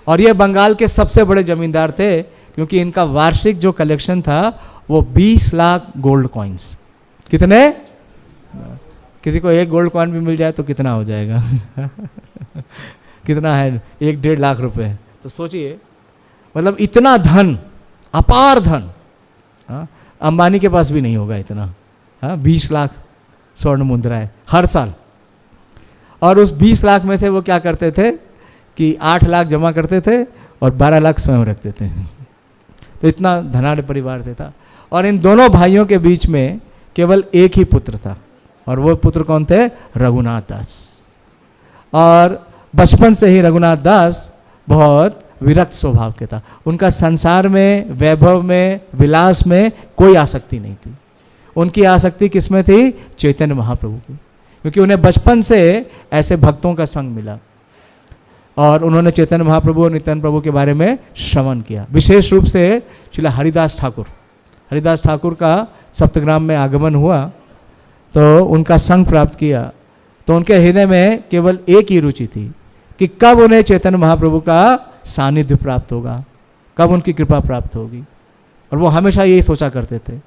और ये बंगाल के सबसे बड़े जमींदार थे, क्योंकि इनका वार्षिक जो कलेक्शन था वो 20 लाख गोल्ड कॉइन्स। कितने? किसी को एक गोल्ड कॉइन भी मिल जाए तो कितना हो जाएगा? कितना है? 1-1.5 लाख रुपए। तो सोचिए, मतलब इतना धन, अपार धन। हाँ, अंबानी के पास भी नहीं होगा इतना। हाँ, 20 लाख स्वर्ण मुद्राएं हर साल। और उस 20 लाख में से वो क्या करते थे कि 8 लाख जमा करते थे और 12 लाख स्वयं रखते थे। तो इतना धनाढ़ परिवार से था। और इन दोनों भाइयों के बीच में केवल एक ही पुत्र था, और वो पुत्र कौन थे? रघुनाथ दास। और बचपन से ही रघुनाथ दास बहुत विरक्त स्वभाव के था। उनका संसार में, वैभव में, विलास में कोई आसक्ति नहीं थी। उनकी आसक्ति किसमें थी? चैतन्य महाप्रभु की, क्योंकि उन्हें बचपन से ऐसे भक्तों का संग मिला और उन्होंने चैतन्य महाप्रभु और नित्यानंद प्रभु के बारे में श्रवण किया। विशेष रूप से श्रील हरिदास ठाकुर का सप्तग्राम में आगमन हुआ तो उनका संग प्राप्त किया। तो उनके हृदय में केवल एक ही रुचि थी कि कब उन्हें चैतन्य महाप्रभु का सानिध्य प्राप्त होगा, कब उनकी कृपा प्राप्त होगी। और वो हमेशा यही सोचा करते थे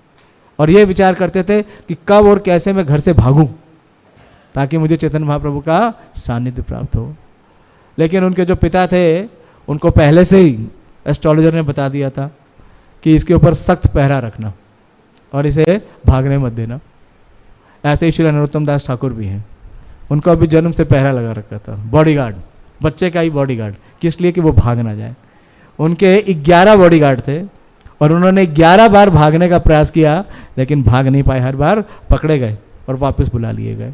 और ये विचार करते थे कि कब और कैसे मैं घर से भागूं ताकि मुझे चैतन्य महाप्रभु का सानिध्य प्राप्त हो। लेकिन उनके जो पिता थे उनको पहले से ही एस्ट्रोलॉजर ने बता दिया था कि इसके ऊपर सख्त पहरा रखना और इसे भागने मत देना। ऐसे ही श्री नरोत्तम दास ठाकुर भी हैं, उनको अभी जन्म से पहरा लगा रखा था, बॉडीगार्ड, बच्चे का ही बॉडीगार्ड, किस लिए कि वो भाग ना जाए। उनके 11 बॉडीगार्ड थे और उन्होंने 11 बार भागने का प्रयास किया लेकिन भाग नहीं पाए, हर बार पकड़े गए और वापस बुला लिए गए।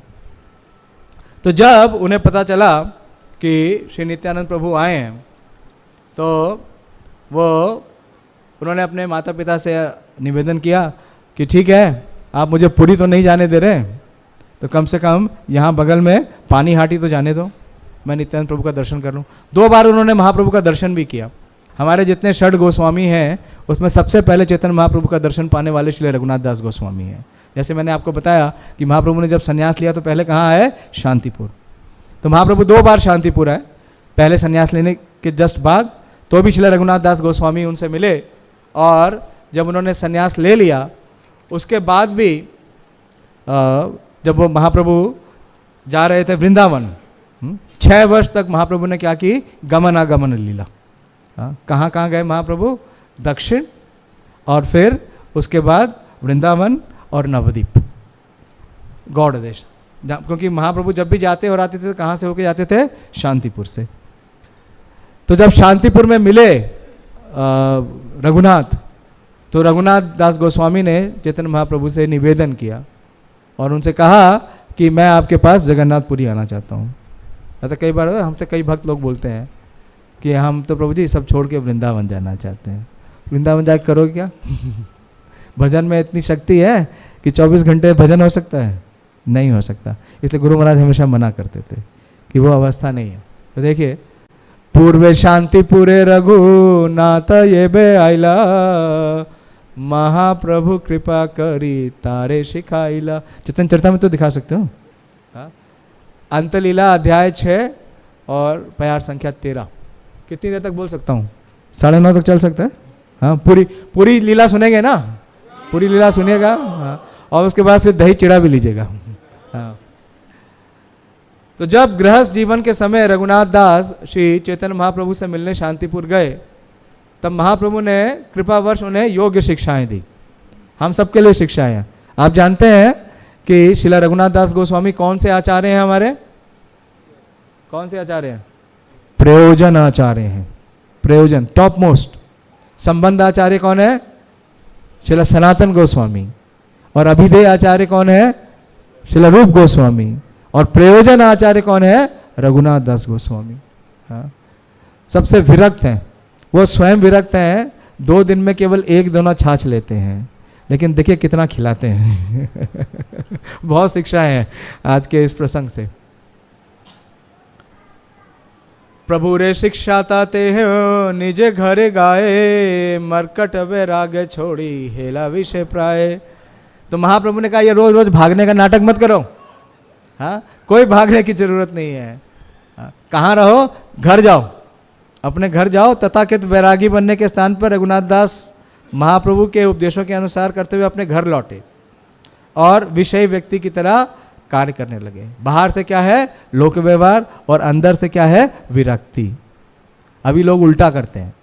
तो जब उन्हें पता चला कि श्री नित्यानंद प्रभु आए हैं तो उन्होंने अपने माता पिता से निवेदन किया कि ठीक है, आप मुझे पुरी तो नहीं जाने दे रहे, तो कम से कम यहाँ बगल में पानी हाटी तो जाने दो, मैं नित्यानंद प्रभु का दर्शन कर लूँ। 2 बार उन्होंने महाप्रभु का दर्शन भी किया। हमारे जितने षड गोस्वामी हैं उसमें सबसे पहले चैतन्य महाप्रभु का दर्शन पाने वाले श्री रघुनाथ दास गोस्वामी हैं। जैसे मैंने आपको बताया कि महाप्रभु ने जब संन्यास लिया तो पहले कहाँ आए? शांतिपुर। तो महाप्रभु 2 बार शांतिपुर आए, पहले संन्यास लेने के जस्ट बाद, तो भी श्री रघुनाथ दास गोस्वामी उनसे मिले और जब उन्होंने संन्यास ले लिया उसके बाद भी जब वो महाप्रभु जा रहे थे वृंदावन, 6 वर्ष तक महाप्रभु ने क्या की? गमन आगमन लीला। कहाँ कहाँ गए महाप्रभु? दक्षिण और फिर उसके बाद वृंदावन और नवद्वीप, गौड़ देश। क्योंकि महाप्रभु जब भी जाते और आते थे तो कहाँ से होके जाते थे? शांतिपुर से। तो जब शांतिपुर में मिले रघुनाथ, तो रघुनाथ दास गोस्वामी ने चैतन्य महाप्रभु से निवेदन किया और उनसे कहा कि मैं आपके पास जगन्नाथपुरी आना चाहता हूँ। ऐसा कई बार हमसे कई भक्त लोग बोलते हैं कि हम तो प्रभु जी सब छोड़ के वृंदावन जाना चाहते हैं। वृंदावन जाके करोगे क्या? भजन में इतनी शक्ति है कि 24 घंटे भजन हो सकता है? नहीं हो सकता। इसलिए गुरु महाराज हमेशा मना करते थे कि वो अवस्था नहीं है। तो देखिए, पूर्वे शांतिपुरे रघुनाथ ये बे आइला, महाप्रभु कृपा करी तारे शिखाइला। चेतन चरिता में तो दिखा सकते हो। अंतलीला अध्याय 6 और प्यार संख्या 13। कितनी देर तक बोल सकता हूँ? 9:30 तक चल सकता है। हाँ, पूरी लीला सुनेंगे ना? पूरी लीला सुनिएगा। हाँ, और उसके बाद फिर दही चिड़ा भी लीजिएगा। हाँ। तो जब गृहस्थ जीवन के समय रघुनाथ दास श्री चैतन्य महाप्रभु से मिलने शांतिपुर गए तब महाप्रभु ने कृपावर्ष उन्हें योग्य शिक्षाएं दी। हम सबके लिए शिक्षाएं हैं। आप जानते हैं कि श्रीला रघुनाथ दास गोस्वामी कौन से आचार्य हैं? हमारे कौन से आचार्य हैं? प्रयोजन आचार्य हैं। प्रयोजन, टॉप मोस्ट। संबंध आचार्य कौन है? श्रीला सनातन गोस्वामी। और अभिधेय आचार्य कौन है? श्रीला रूप गोस्वामी। और प्रयोजन आचार्य कौन है? रघुनाथ दास गोस्वामी। हाँ, सबसे विरक्त हैं। वो स्वयं विरक्त हैं, 2 दिन में केवल 1 दोना छाछ लेते हैं, लेकिन देखिए कितना खिलाते हैं। बहुत शिक्षाएं हैं आज के इस प्रसंग से। प्रभु रे शिक्षा ताते हो निजे घरे गाए, मरकट वैराग्य छोड़ी हेला विषय प्राय। तो महाप्रभु ने कहा ये रोज रोज भागने का नाटक मत करो। हाँ, कोई भागने की जरूरत नहीं है। हाँ, कहाँ रहो? घर जाओ, अपने घर जाओ। तथाकथित वैरागी बनने के स्थान पर रघुनाथ दास महाप्रभु के उपदेशों के अनुसार करते हुए अपने घर लौटे और विषय व्यक्ति की तरह कार्य करने लगे। बाहर से क्या है? लोक व्यवहार, और अंदर से क्या है? विरक्ति। अभी लोग उल्टा करते हैं।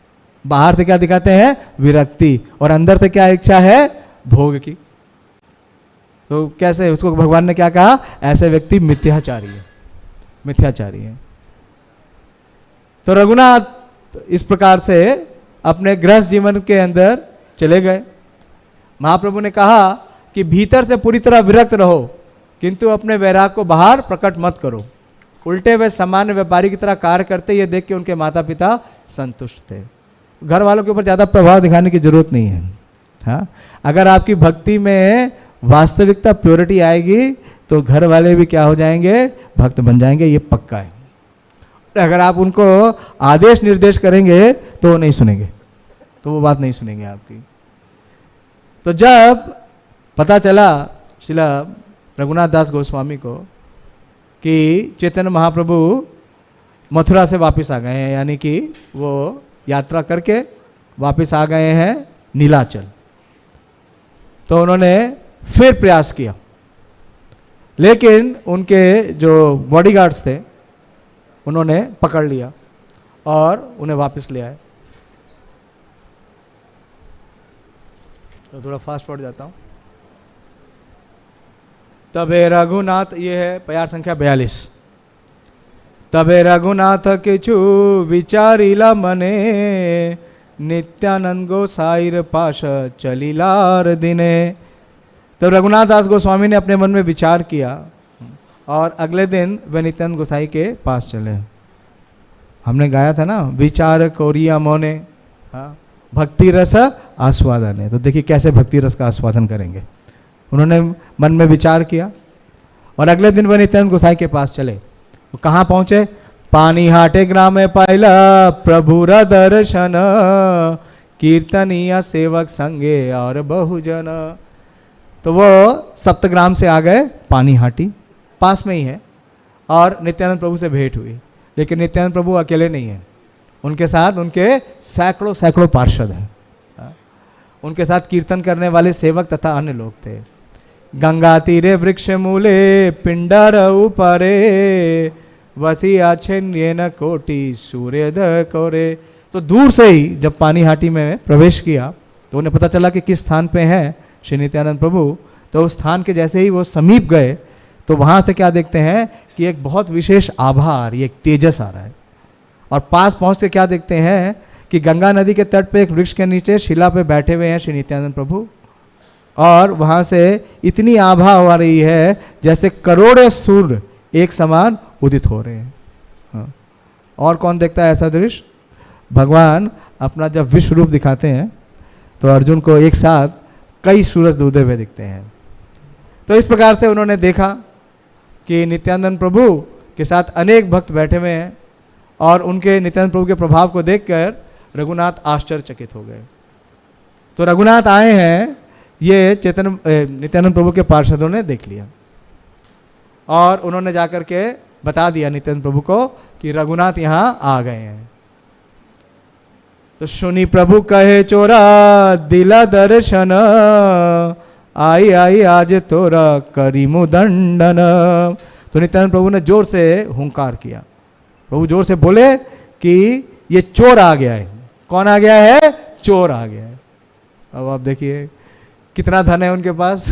बाहर से क्या दिखाते हैं? विरक्ति, और अंदर से क्या इच्छा है? भोग की। तो कैसे? उसको भगवान ने क्या कहा? ऐसे व्यक्ति मिथ्याचारी है, मिथ्याचारी है। तो रघुनाथ इस प्रकार से अपने गृहस्थ जीवन के अंदर चले गए। महाप्रभु ने कहा कि भीतर से पूरी तरह विरक्त रहो किंतु अपने वैराग को बाहर प्रकट मत करो। उल्टे वे सामान्य व्यापारी की तरह कार्य करते, ये देख के उनके माता पिता संतुष्ट थे। घर वालों के ऊपर ज़्यादा प्रभाव दिखाने की जरूरत नहीं है। हाँ, अगर आपकी भक्ति में वास्तविकता प्योरिटी आएगी तो घर वाले भी क्या हो जाएंगे, भक्त बन जाएंगे, ये पक्का है। अगर आप उनको आदेश निर्देश करेंगे तो वो नहीं सुनेंगे, तो वो बात नहीं सुनेंगे आपकी। तो जब पता चला श्रीला रघुनाथ दास गोस्वामी को कि चैतन्य महाप्रभु मथुरा से वापस आ गए हैं, यानी कि वो यात्रा करके वापस आ गए हैं नीलाचल, तो उन्होंने फिर प्रयास किया, लेकिन उनके जो बॉडीगार्ड्स थे उन्होंने पकड़ लिया और उन्हें वापस ले आए। तो थोड़ा फास्ट फॉरवर्ड जाता हूँ। तबे रघुनाथ, ये है प्यार संख्या 42। तबे रघुनाथ किछु विचारिला मने, नित्यानंद गोसाईर पाश चलिलार दिने। तो रघुनाथ दास गोस्वामी ने अपने मन में विचार किया और अगले दिन वे नित्यानंद गोसाई के पास चले। हमने गाया था ना, विचार कोरिया मोने, हाँ, भक्ति रस आस्वादन है। तो देखिए कैसे भक्ति रस का आस्वादन करेंगे। उन्होंने मन में विचार किया और अगले दिन वे नित्यानंद गोसाई के पास चले। तो कहाँ पहुँचे, पानी हाटे ग्राम में पाइला प्रभुर दर्शन, कीर्तनिया सेवक संगे और बहुजन। तो वो सप्तग्राम से आ गए पानी हाटी, पास में ही है, और नित्यानंद प्रभु से भेंट हुई। लेकिन नित्यानंद प्रभु अकेले नहीं हैं, उनके साथ उनके सैकड़ों सैकड़ों पार्षद हैं। उनके साथ कीर्तन करने वाले सेवक तथा अन्य लोग थे। गंगा तीरे वृक्ष मूले पिंडर ऊपरे, वसी आछेन कोटि सूर्योदय कोरे। तो दूर से ही जब पानी हाटी में प्रवेश किया तो उन्हें पता चला कि किस स्थान पे हैं श्री नित्यानंद प्रभु। तो उस स्थान के जैसे ही वो समीप गए तो वहाँ से क्या देखते हैं कि एक बहुत विशेष आभा आ रही है, एक तेजस आ रहा है। और पास पहुँच के क्या देखते हैं कि गंगा नदी के तट पे एक वृक्ष के नीचे शिला पे बैठे हुए हैं श्री नित्यानंद प्रभु, और वहाँ से इतनी आभा आ रही है जैसे करोड़ों सूर्य एक समान उदित हो रहे हैं। हाँ। और कौन देखता है ऐसा दृश्य? भगवान अपना जब विश्व रूप दिखाते हैं तो अर्जुन को एक साथ कई सूरज डूबते हुए दिखते हैं। तो इस प्रकार से उन्होंने देखा कि नित्यानंद प्रभु के साथ अनेक भक्त बैठे हुए हैं, और उनके नित्यानंद प्रभु के प्रभाव को देखकर रघुनाथ आश्चर्यचकित हो गए। तो रघुनाथ आए हैं, ये नित्यानंद प्रभु के पार्षदों ने देख लिया और उन्होंने जाकर के बता दिया नित्यानंद प्रभु को कि रघुनाथ यहाँ आ गए हैं। तो सुनी प्रभु कहे चोरा दिला दर्शन, आई आई आज तोरा करीमु दंडन। तो नित्यानंद प्रभु ने जोर से हुंकार किया। प्रभु जोर से बोले कि ये चोर आ गया है। कौन आ गया है? चोर आ गया है। अब आप देखिए कितना धन है उनके पास।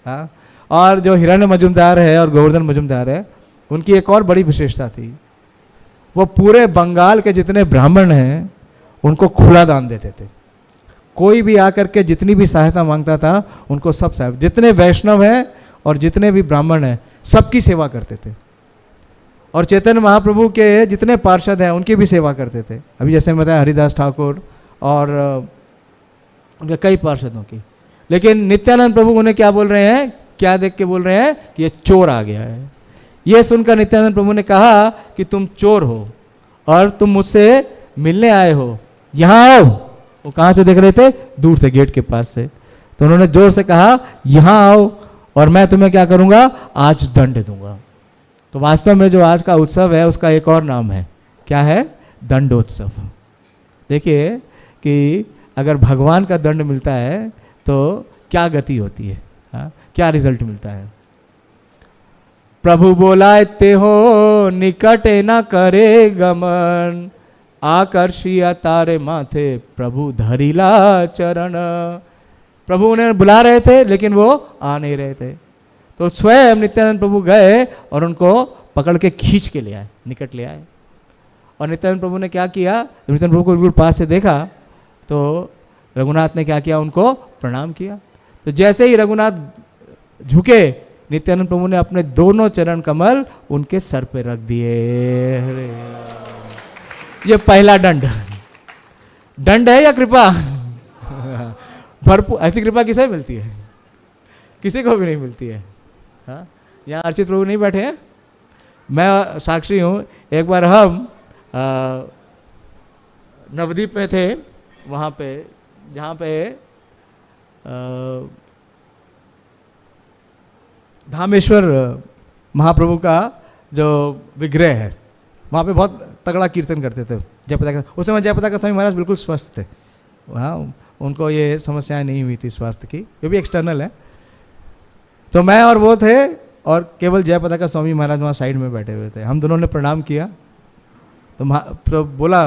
हाँ। और जो हिरण्य मजुमदार है और गोवर्धन मजुमदार है, उनकी एक और बड़ी विशेषता थी, वो पूरे बंगाल के जितने ब्राह्मण हैं उनको खुला दान देते थे। कोई भी आकर के जितनी भी सहायता मांगता था उनको सब सहायता, जितने वैष्णव हैं और जितने भी ब्राह्मण हैं सबकी सेवा करते थे। और चैतन्य महाप्रभु के जितने पार्षद हैं उनकी भी सेवा करते थे। अभी जैसे मैं बताया हरिदास ठाकुर और उनके कई पार्षदों की। लेकिन नित्यानंद प्रभु उन्हें क्या बोल रहे हैं, क्या देख के बोल रहे हैं कि ये चोर आ गया है। ये सुनकर नित्यानंद प्रभु ने कहा कि तुम चोर हो और तुम मुझसे मिलने आए हो, यहाँ आओ। वो कहाँ से देख रहे थे? दूर से, गेट के पास से। तो उन्होंने जोर से कहा यहाँ आओ और मैं तुम्हें क्या करूँगा, आज दंड दूंगा। तो वास्तव में जो आज का उत्सव है उसका एक और नाम है, क्या है? दंडोत्सव। देखिए कि अगर भगवान का दंड मिलता है तो क्या गति होती है, हाँ? क्या रिजल्ट मिलता है। प्रभु बोलाए ते हो निकट न करे गमन, आकर्षिया तारे माथे प्रभु धरिला चरण। प्रभु उन्हें बुला रहे थे लेकिन वो आ नहीं रहे थे। तो स्वयं नित्यानंद प्रभु गए और उनको पकड़ के खींच के ले आए, निकट ले आए। और नित्यानंद प्रभु ने क्या किया, जब नित्यानंद प्रभु को बिल्कुल पास से देखा तो रघुनाथ ने क्या किया, उनको प्रणाम किया। तो जैसे ही रघुनाथ झुके नित्यानंद प्रभु ने अपने दोनों चरण कमल उनके सर पे रख दिए। अरे ये पहला दंड, दंड है या कृपा? भरपूर। ऐसी कृपा किसे मिलती है? किसी को भी नहीं मिलती है। हाँ, यहाँ अर्चित प्रभु नहीं बैठे हैं, मैं साक्षी हूँ। एक बार हम नवद्वीप में थे, वहाँ पे जहाँ पे धामेश्वर महाप्रभु का जो विग्रह है, वहाँ पे बहुत तगड़ा कीर्तन करते थे जयप्रदा। उस समय जयप्रदा स्वामी महाराज बिल्कुल स्वस्थ थे, वहाँ उनको ये समस्याएं नहीं हुई थी स्वास्थ्य की, ये भी एक्सटर्नल है। तो मैं और वो थे, और केवल जयप्रदा स्वामी महाराज वहाँ साइड में बैठे हुए थे। हम दोनों ने प्रणाम किया, तो बोला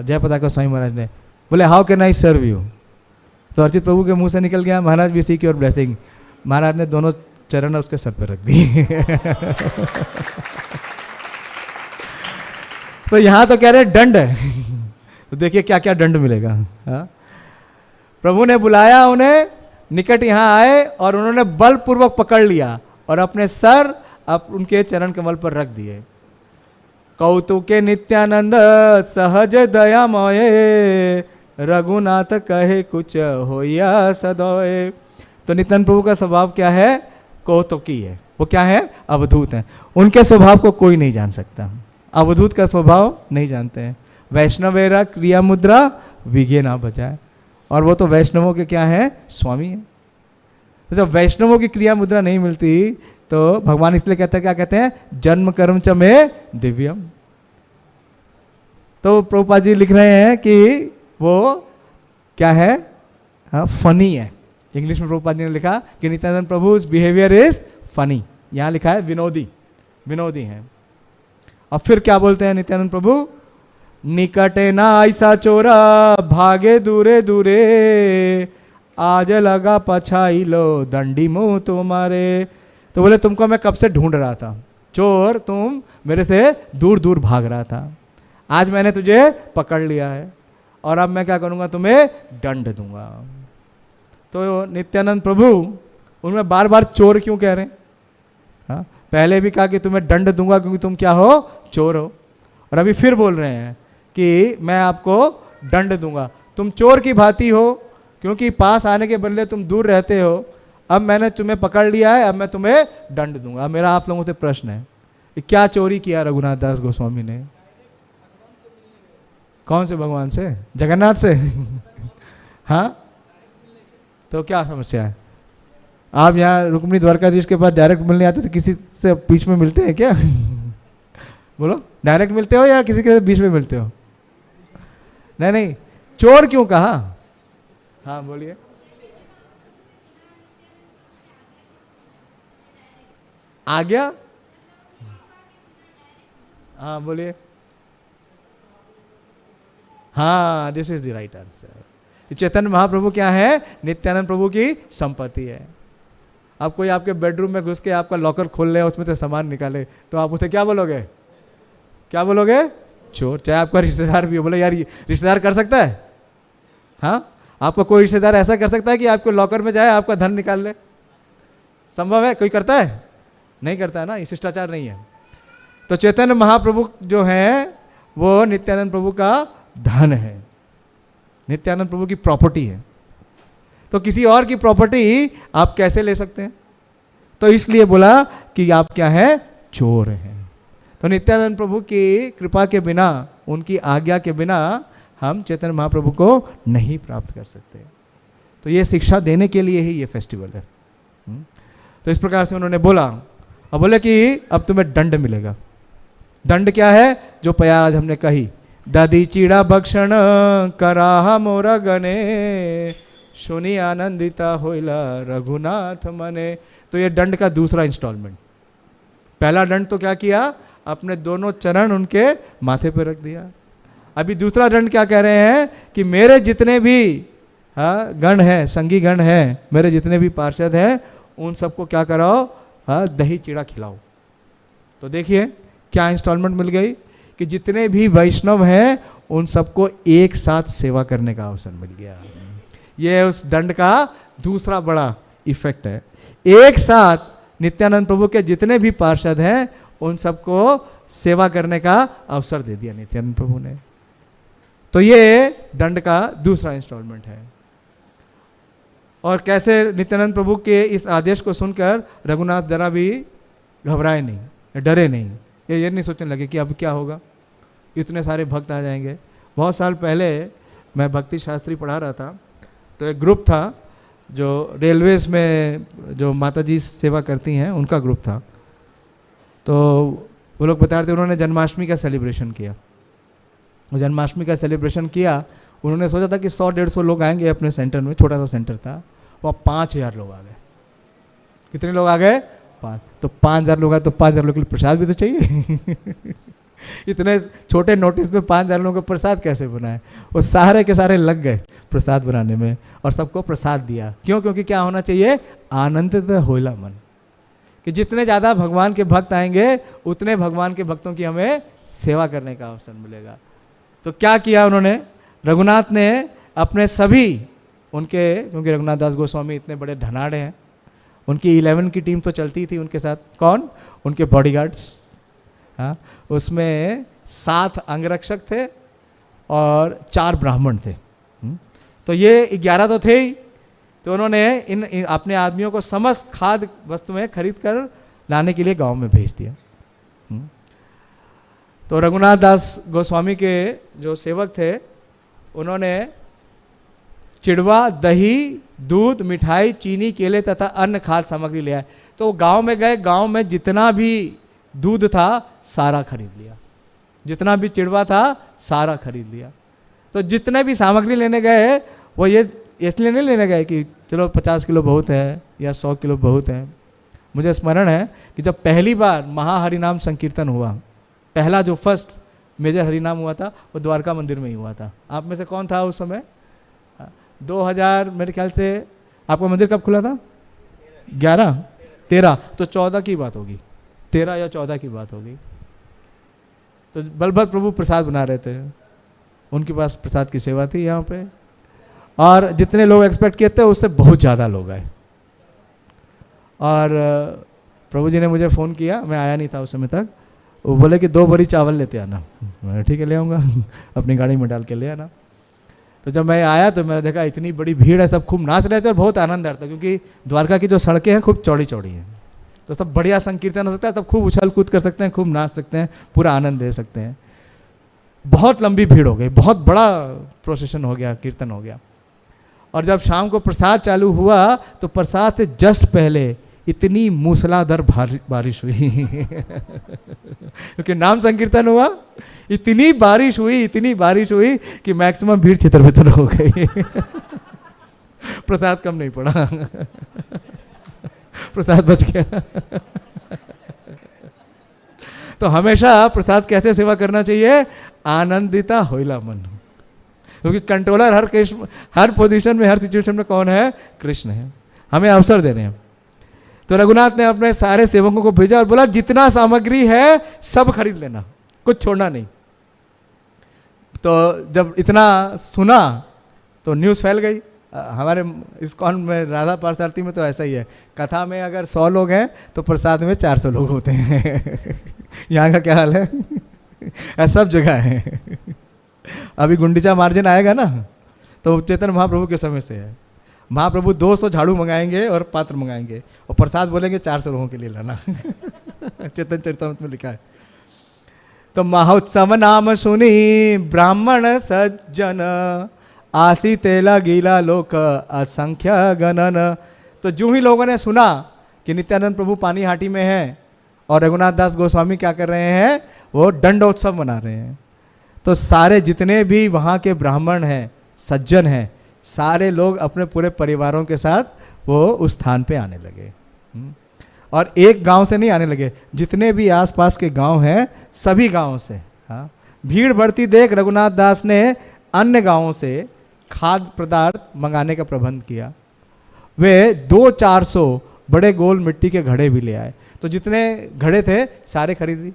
जयप्रदा स्वामी महाराज ने, बोले how can I serve you? तो अर्चित प्रभु के मुंह से निकल गया, Maharaj we seek your blessing. Maharaj ने दोनों चरण उसके सर पर रख दिए। तो यहाँ तो कह रहे दंड है। तो देखिए क्या क्या दंड मिलेगा। हाँ? प्रभु ने बुलाया उन्हें, निकट यहाँ आए और उन्होंने बलपूर्वक पकड़ लिया और अपने सर उनके चरण कमल पर रख दिए। कौतुके नित्यानंद सहज दयामय, रघुनाथ कहे कुछ होया सदोए। तो नित्यानंद प्रभु का स्वभाव क्या है? कौतुकी है। वो क्या है? अवधूत है। उनके स्वभाव को कोई नहीं जान सकता, अवधूत का स्वभाव नहीं जानते हैं। वैष्णवेरा क्रिया मुद्रा विगे ना बजाए, और वो तो वैष्णवों के क्या है? स्वामी है। तो जब वैष्णवों की क्रिया मुद्रा नहीं मिलती तो भगवान इसलिए कहते हैं, क्या कहते हैं? जन्म कर्म च में दिव्यम। तो प्रभुपाद जी लिख रहे हैं कि वो क्या है? हाँ, फनी है। इंग्लिश में प्रभुपाद जी ने लिखा कि नित्यानंद प्रभु's बिहेवियर इज फनी। यहाँ लिखा है विनोदी, विनोदी है। अब फिर क्या बोलते हैं नित्यानंद प्रभु? निकटे ना ऐसा चोरा, भागे दूरे दूरे, आज लगा पछाई लो, दंडी मुंह तुम्हारे। तो बोले तुमको मैं कब से ढूंढ रहा था, चोर, तुम मेरे से दूर दूर भाग रहा था, आज मैंने तुझे पकड़ लिया है और अब मैं क्या करूंगा? तुम्हें दंड दूंगा। तो नित्यानंद प्रभु उनमें बार बार चोर क्यों कह रहे हैं? हाँ, पहले भी कहा कि तुम्हें दंड दूंगा क्योंकि तुम क्या हो? चोर हो। और अभी फिर बोल रहे हैं कि मैं आपको दंड दूंगा। तुम चोर की भांति हो क्योंकि पास आने के बदले तुम दूर रहते हो। अब मैंने तुम्हें पकड़ लिया है, अब मैं तुम्हें दंड दूंगा। मेरा आप लोगों से प्रश्न है, क्या चोरी किया रघुनाथ दास गोस्वामी ने? कौन से भगवान से? जगन्नाथ से? हाँ, तो क्या समस्या है? आप यहाँ रुक्मिणी द्वारकाधीश के पास डायरेक्ट मिलने आते तो किसी से बीच में मिलते हैं क्या? बोलो, डायरेक्ट मिलते हो या किसी के बीच में मिलते हो? नहीं नहीं, चोर क्यों कहा? हाँ बोलिए। आ गया? हाँ बोलिए। हाँ, this is the right answer. Chaitanya Mahaprabhu क्या है? नित्यानंद प्रभु की संपत्ति है। अब कोई आपके बेडरूम में घुस के आपका लॉकर खोल ले, उसमें से सामान निकाले, तो आप उसे क्या बोलोगे? क्या बोलोगे? चोर। चाहे आपका रिश्तेदार भी हो, बोले यार ये रिश्तेदार कर सकता है? हाँ, आपका कोई रिश्तेदार ऐसा कर सकता है कि आपको लॉकर में जाए, आपका धन निकाल ले? संभव है? कोई करता है? नहीं करता है ना, ये शिष्टाचार नहीं है। तो चैतन्य महाप्रभु जो है वो नित्यानंद प्रभु का धन है, नित्यानंद प्रभु की प्रॉपर्टी है। तो किसी और की प्रॉपर्टी आप कैसे ले सकते हैं? तो इसलिए बोला कि आप क्या है? चोर हैं। तो नित्यानंद प्रभु की कृपा के बिना, उनकी आज्ञा के बिना हम चैतन्य महाप्रभु को नहीं प्राप्त कर सकते। तो ये शिक्षा देने के लिए ही ये फेस्टिवल है। तो इस प्रकार से उन्होंने बोला। अब बोले कि अब तुम्हें दंड मिलेगा। दंड क्या है? जो प्यार आज हमने कही, दादी चीड़ा भक्षण कराहा मोरा गने, सुनी आनंदिता होइला रघुनाथ मने। तो ये दंड का दूसरा इंस्टॉलमेंट। पहला दंड तो क्या किया? अपने दोनों चरण उनके माथे पर रख दिया। अभी दूसरा दंड क्या कह रहे हैं कि मेरे जितने भी गण हैं, संगी गण हैं, मेरे जितने भी पार्षद हैं, उन सबको क्या कराओ? दही चीड़ा खिलाओ। तो देखिए क्या इंस्टॉलमेंट मिल गई कि जितने भी वैष्णव हैं उन सबको एक साथ सेवा करने का अवसर मिल गया। ये उस दंड का दूसरा बड़ा इफेक्ट है। एक साथ नित्यानंद प्रभु के जितने भी पार्षद हैं उन सबको सेवा करने का अवसर दे दिया नित्यानंद प्रभु ने। तो ये दंड का दूसरा इंस्टॉलमेंट है। और कैसे नित्यानंद प्रभु के इस आदेश को सुनकर रघुनाथ जरा भी घबराए नहीं, डरे नहीं, ये नहीं सोचने लगे कि अब क्या होगा, इतने सारे भक्त आ जाएंगे। बहुत साल पहले मैं भक्ति शास्त्री पढ़ा रहा था, तो एक ग्रुप था जो रेलवेज में जो माता जी सेवा करती हैं उनका ग्रुप था। तो वो लोग बता रहे थे उन्होंने जन्माष्टमी का सेलिब्रेशन किया। वो जन्माष्टमी का सेलिब्रेशन किया, उन्होंने सोचा था कि 100-150 लोग आएंगे अपने सेंटर में, छोटा सा सेंटर था, वहाँ 5000 लोग आ गए। कितने लोग आ गए? 5। तो 5000 लोग आए तो 5000 लोग के लिए प्रसाद भी तो चाहिए। इतने छोटे नोटिस में 5000 लोगों का प्रसाद कैसे बनाए? वो सारे के सारे लग गए प्रसाद बनाने में और सबको प्रसाद दिया। क्यों? क्योंकि क्या होना चाहिए? आनंदित होला मन, कि जितने ज़्यादा भगवान के भक्त आएंगे उतने भगवान के भक्तों की हमें सेवा करने का अवसर मिलेगा। तो क्या किया उन्होंने? रघुनाथ ने अपने सभी उनके, क्योंकि रघुनाथ दास गोस्वामी इतने बड़े धनाढ़ हैं, उनकी 11 की टीम तो चलती थी उनके साथ। कौन? उनके बॉडीगार्ड्स। हाँ, उसमें 7 अंगरक्षक थे और 4 ब्राह्मण थे। तो ये 11 तो थे ही। तो उन्होंने इन अपने आदमियों को समस्त खाद्य वस्तुएं खरीद कर लाने के लिए गांव में भेज दिया। तो रघुनाथ दास गोस्वामी के जो सेवक थे उन्होंने चिड़वा, दही, दूध, मिठाई, चीनी, केले तथा अन्य खाद्य सामग्री ले आए। तो गांव में गए, गांव में जितना भी दूध था सारा खरीद लिया, जितना भी चिड़वा था सारा खरीद लिया। तो जितने भी सामग्री लेने गए वो ये इसलिए नहीं लेने गए कि चलो 50 किलो बहुत है या 100 किलो बहुत है। मुझे स्मरण है कि जब पहली बार महाहरिनाम संकीर्तन हुआ, पहला जो फर्स्ट मेजर हरिनाम हुआ था वो द्वारका मंदिर में ही हुआ था। आप में से कौन था उस समय? 2000 मेरे ख्याल से। आपका मंदिर कब खुला था? 13 तो 14 की बात होगी, 13 या 14 की बात होगी। तो बलभद्र प्रभु प्रसाद बना रहे थे, उनके पास प्रसाद की सेवा थी यहाँ पे, और जितने लोग एक्सपेक्ट किए थे उससे बहुत ज़्यादा लोग आए। और प्रभु जी ने मुझे फ़ोन किया, मैं आया नहीं था उस समय तक। वो बोले कि 2 बोरी चावल लेते आना। मैं ठीक है ले आऊँगा, अपनी गाड़ी में डाल के ले आना। तो जब मैं आया तो मैंने देखा इतनी बड़ी भीड़ है, सब खूब नाच रहे थे और बहुत आनंद आ रहा था, क्योंकि द्वारका की जो सड़कें हैं खूब चौड़ी चौड़ी हैं, तो सब बढ़िया संकीर्तन हो सकता है, सब खूब उछल कूद कर सकते हैं, खूब नाच सकते हैं, पूरा आनंद दे सकते हैं। बहुत लंबी भीड़ हो गई, बहुत बड़ा प्रोसेशन हो गया, कीर्तन हो गया। और जब शाम को प्रसाद चालू हुआ तो प्रसाद से जस्ट पहले इतनी मूसलाधार बारिश हुई क्योंकि नाम संकीर्तन हुआ, इतनी बारिश हुई कि मैक्सिमम भीड़ छितर-बितर हो गई। प्रसाद कम नहीं पड़ा, प्रसाद बच गया। तो हमेशा प्रसाद कैसे सेवा करना चाहिए? आनंदिता होइला मन, क्योंकि कंट्रोलर हर पोजीशन में, हर सिचुएशन में कौन है? कृष्ण है। हमें अवसर दे रहे हैं। तो रघुनाथ ने अपने सारे सेवकों को भेजा और बोला जितना सामग्री है सब खरीद लेना, कुछ छोड़ना नहीं। तो जब इतना सुना तो न्यूज़ फैल गई। हमारे इस्कॉन में राधा पार्थ आरती में तो ऐसा ही है, कथा में अगर 100 लोग हैं तो प्रसाद में 400 लोग होते हैं। यहाँ का क्या हाल है? ऐसा सब जगह है। अभी गुंडीचा मार्जिन आएगा ना, तो चैतन्य महाप्रभु के समय से है। महाप्रभु 200 झाड़ू मंगाएंगे और पात्र मंगाएंगे और प्रसाद बोलेंगे 400 लोगों के लिए लाना। चैतन्य चरितामृत में लिखा है। तो महोत्सव नाम सुनी ब्राह्मण सज्जन, आसी तेला गीला लोक असंख्य गणन। तो जो ही लोगों ने सुना कि नित्यानंद प्रभु पानी हाटी में हैं और रघुनाथ दास गोस्वामी क्या कर रहे हैं? वो दंडोत्सव मना रहे हैं। तो सारे जितने भी वहाँ के ब्राह्मण हैं, सज्जन हैं, सारे लोग अपने पूरे परिवारों के साथ वो उस स्थान पे आने लगे। और एक गांव से नहीं आने लगे, जितने भी आसपास के गांव हैं सभी गांवों से। हाँ, भीड़ बढ़ती देख रघुनाथ दास ने अन्य गांवों से खाद्य पदार्थ मंगाने का प्रबंध किया। वे 200-400 बड़े गोल मिट्टी के घड़े भी ले आए। तो जितने घड़े थे सारे खरीद ली।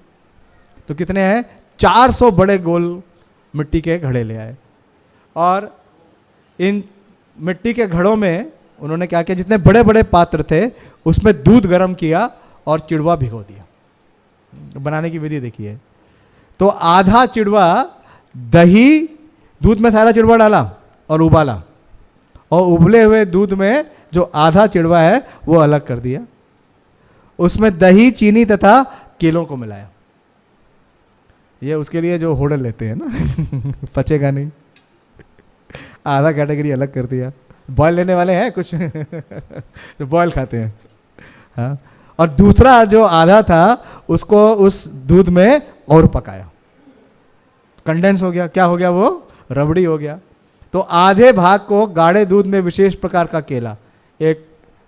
तो कितने हैं? 400 बड़े गोल मिट्टी के घड़े ले आए। और इन मिट्टी के घड़ों में उन्होंने क्या किया, जितने बड़े बड़े पात्र थे उसमें दूध गर्म किया और चिड़वा भिगो दिया। बनाने की विधि देखिए, तो आधा चिड़वा दही, दूध में सारा चिड़वा डाला और उबाला, और उबले हुए दूध में जो आधा चिड़वा है वो अलग कर दिया, उसमें दही, चीनी तथा केलों को मिलाया। ये उसके लिए जो होडल लेते हैं ना पचेगा नहीं, आधा कैटेगरी अलग कर दिया। बॉयल लेने वाले हैं कुछ जो बॉयल खाते हैं, हाँ। और दूसरा जो आधा था उसको उस दूध में और पकाया, कंडेंस हो गया, क्या हो गया, वो रबड़ी हो गया। तो आधे भाग को गाढ़े दूध में विशेष प्रकार का केला, एक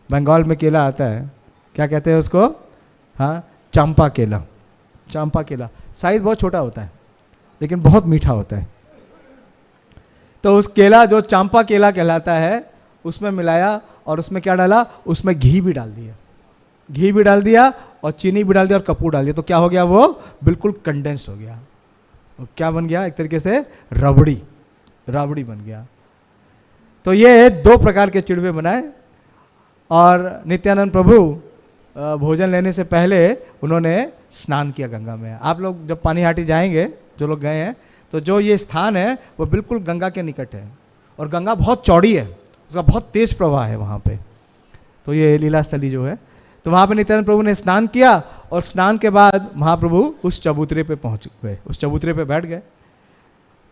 बंगाल में केला आता है, क्या कहते हैं उसको, हाँ, चंपा केला। चंपा केला साइज बहुत छोटा होता है लेकिन बहुत मीठा होता है। तो उस केला जो चंपा केला कहलाता है उसमें मिलाया, और उसमें क्या डाला, उसमें घी भी डाल दिया, घी भी डाल दिया और चीनी भी डाल दिया और कपूर डाल दिया। तो क्या हो गया, वो बिल्कुल कंडेंस्ड हो गया। और क्या बन गया, एक तरीके से रबड़ी, राबड़ी बन गया। तो ये दो प्रकार के चिड़वे बनाए। और नित्यानंद प्रभु भोजन लेने से पहले उन्होंने स्नान किया गंगा में। आप लोग जब पानीहाटी जाएंगे, जो लोग गए हैं, तो जो ये स्थान है वो बिल्कुल गंगा के निकट है, और गंगा बहुत चौड़ी है, उसका बहुत तेज प्रवाह है वहाँ पे। तो ये लीला स्थली जो है, तो वहाँ पे नित्यानंद प्रभु ने स्नान किया, और स्नान के बाद महाप्रभु उस चबूतरे पे पहुँच गए, उस चबूतरे पे बैठ गए।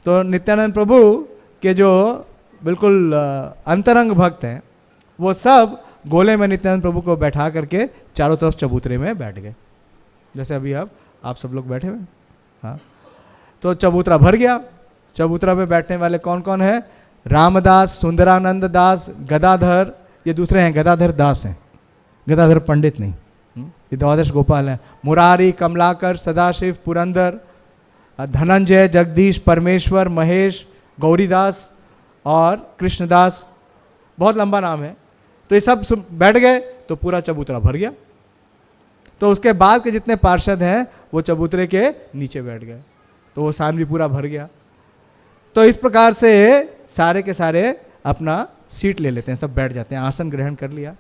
तो नित्यानंद प्रभु के जो बिल्कुल अंतरंग भक्त हैं वो सब गोले में नित्यानंद प्रभु को बैठा करके चारों तरफ चबूतरे में बैठ गए, जैसे अभी आप सब लोग बैठे हुए, हाँ। तो चबूतरा भर गया। चबूतरा पे बैठने वाले कौन कौन है, रामदास, सुंदरानंद दास, गदाधर, ये दूसरे हैं, गदाधर दास हैं, गदाधर पंडित नहीं, ये द्वादश गोपाल हैं, मुरारी, कमलाकर, सदाशिव, पुरंदर, धनंजय, जगदीश, परमेश्वर, महेश, गौरीदास और कृष्णदास, बहुत लंबा नाम है। तो ये सब बैठ गए तो पूरा चबूतरा भर गया। तो उसके बाद के जितने पार्षद हैं वो चबूतरे के नीचे बैठ गए, तो वो स्थान भी पूरा भर गया। तो इस प्रकार से सारे के सारे अपना सीट ले लेते हैं, सब बैठ जाते हैं, आसन ग्रहण कर लिया।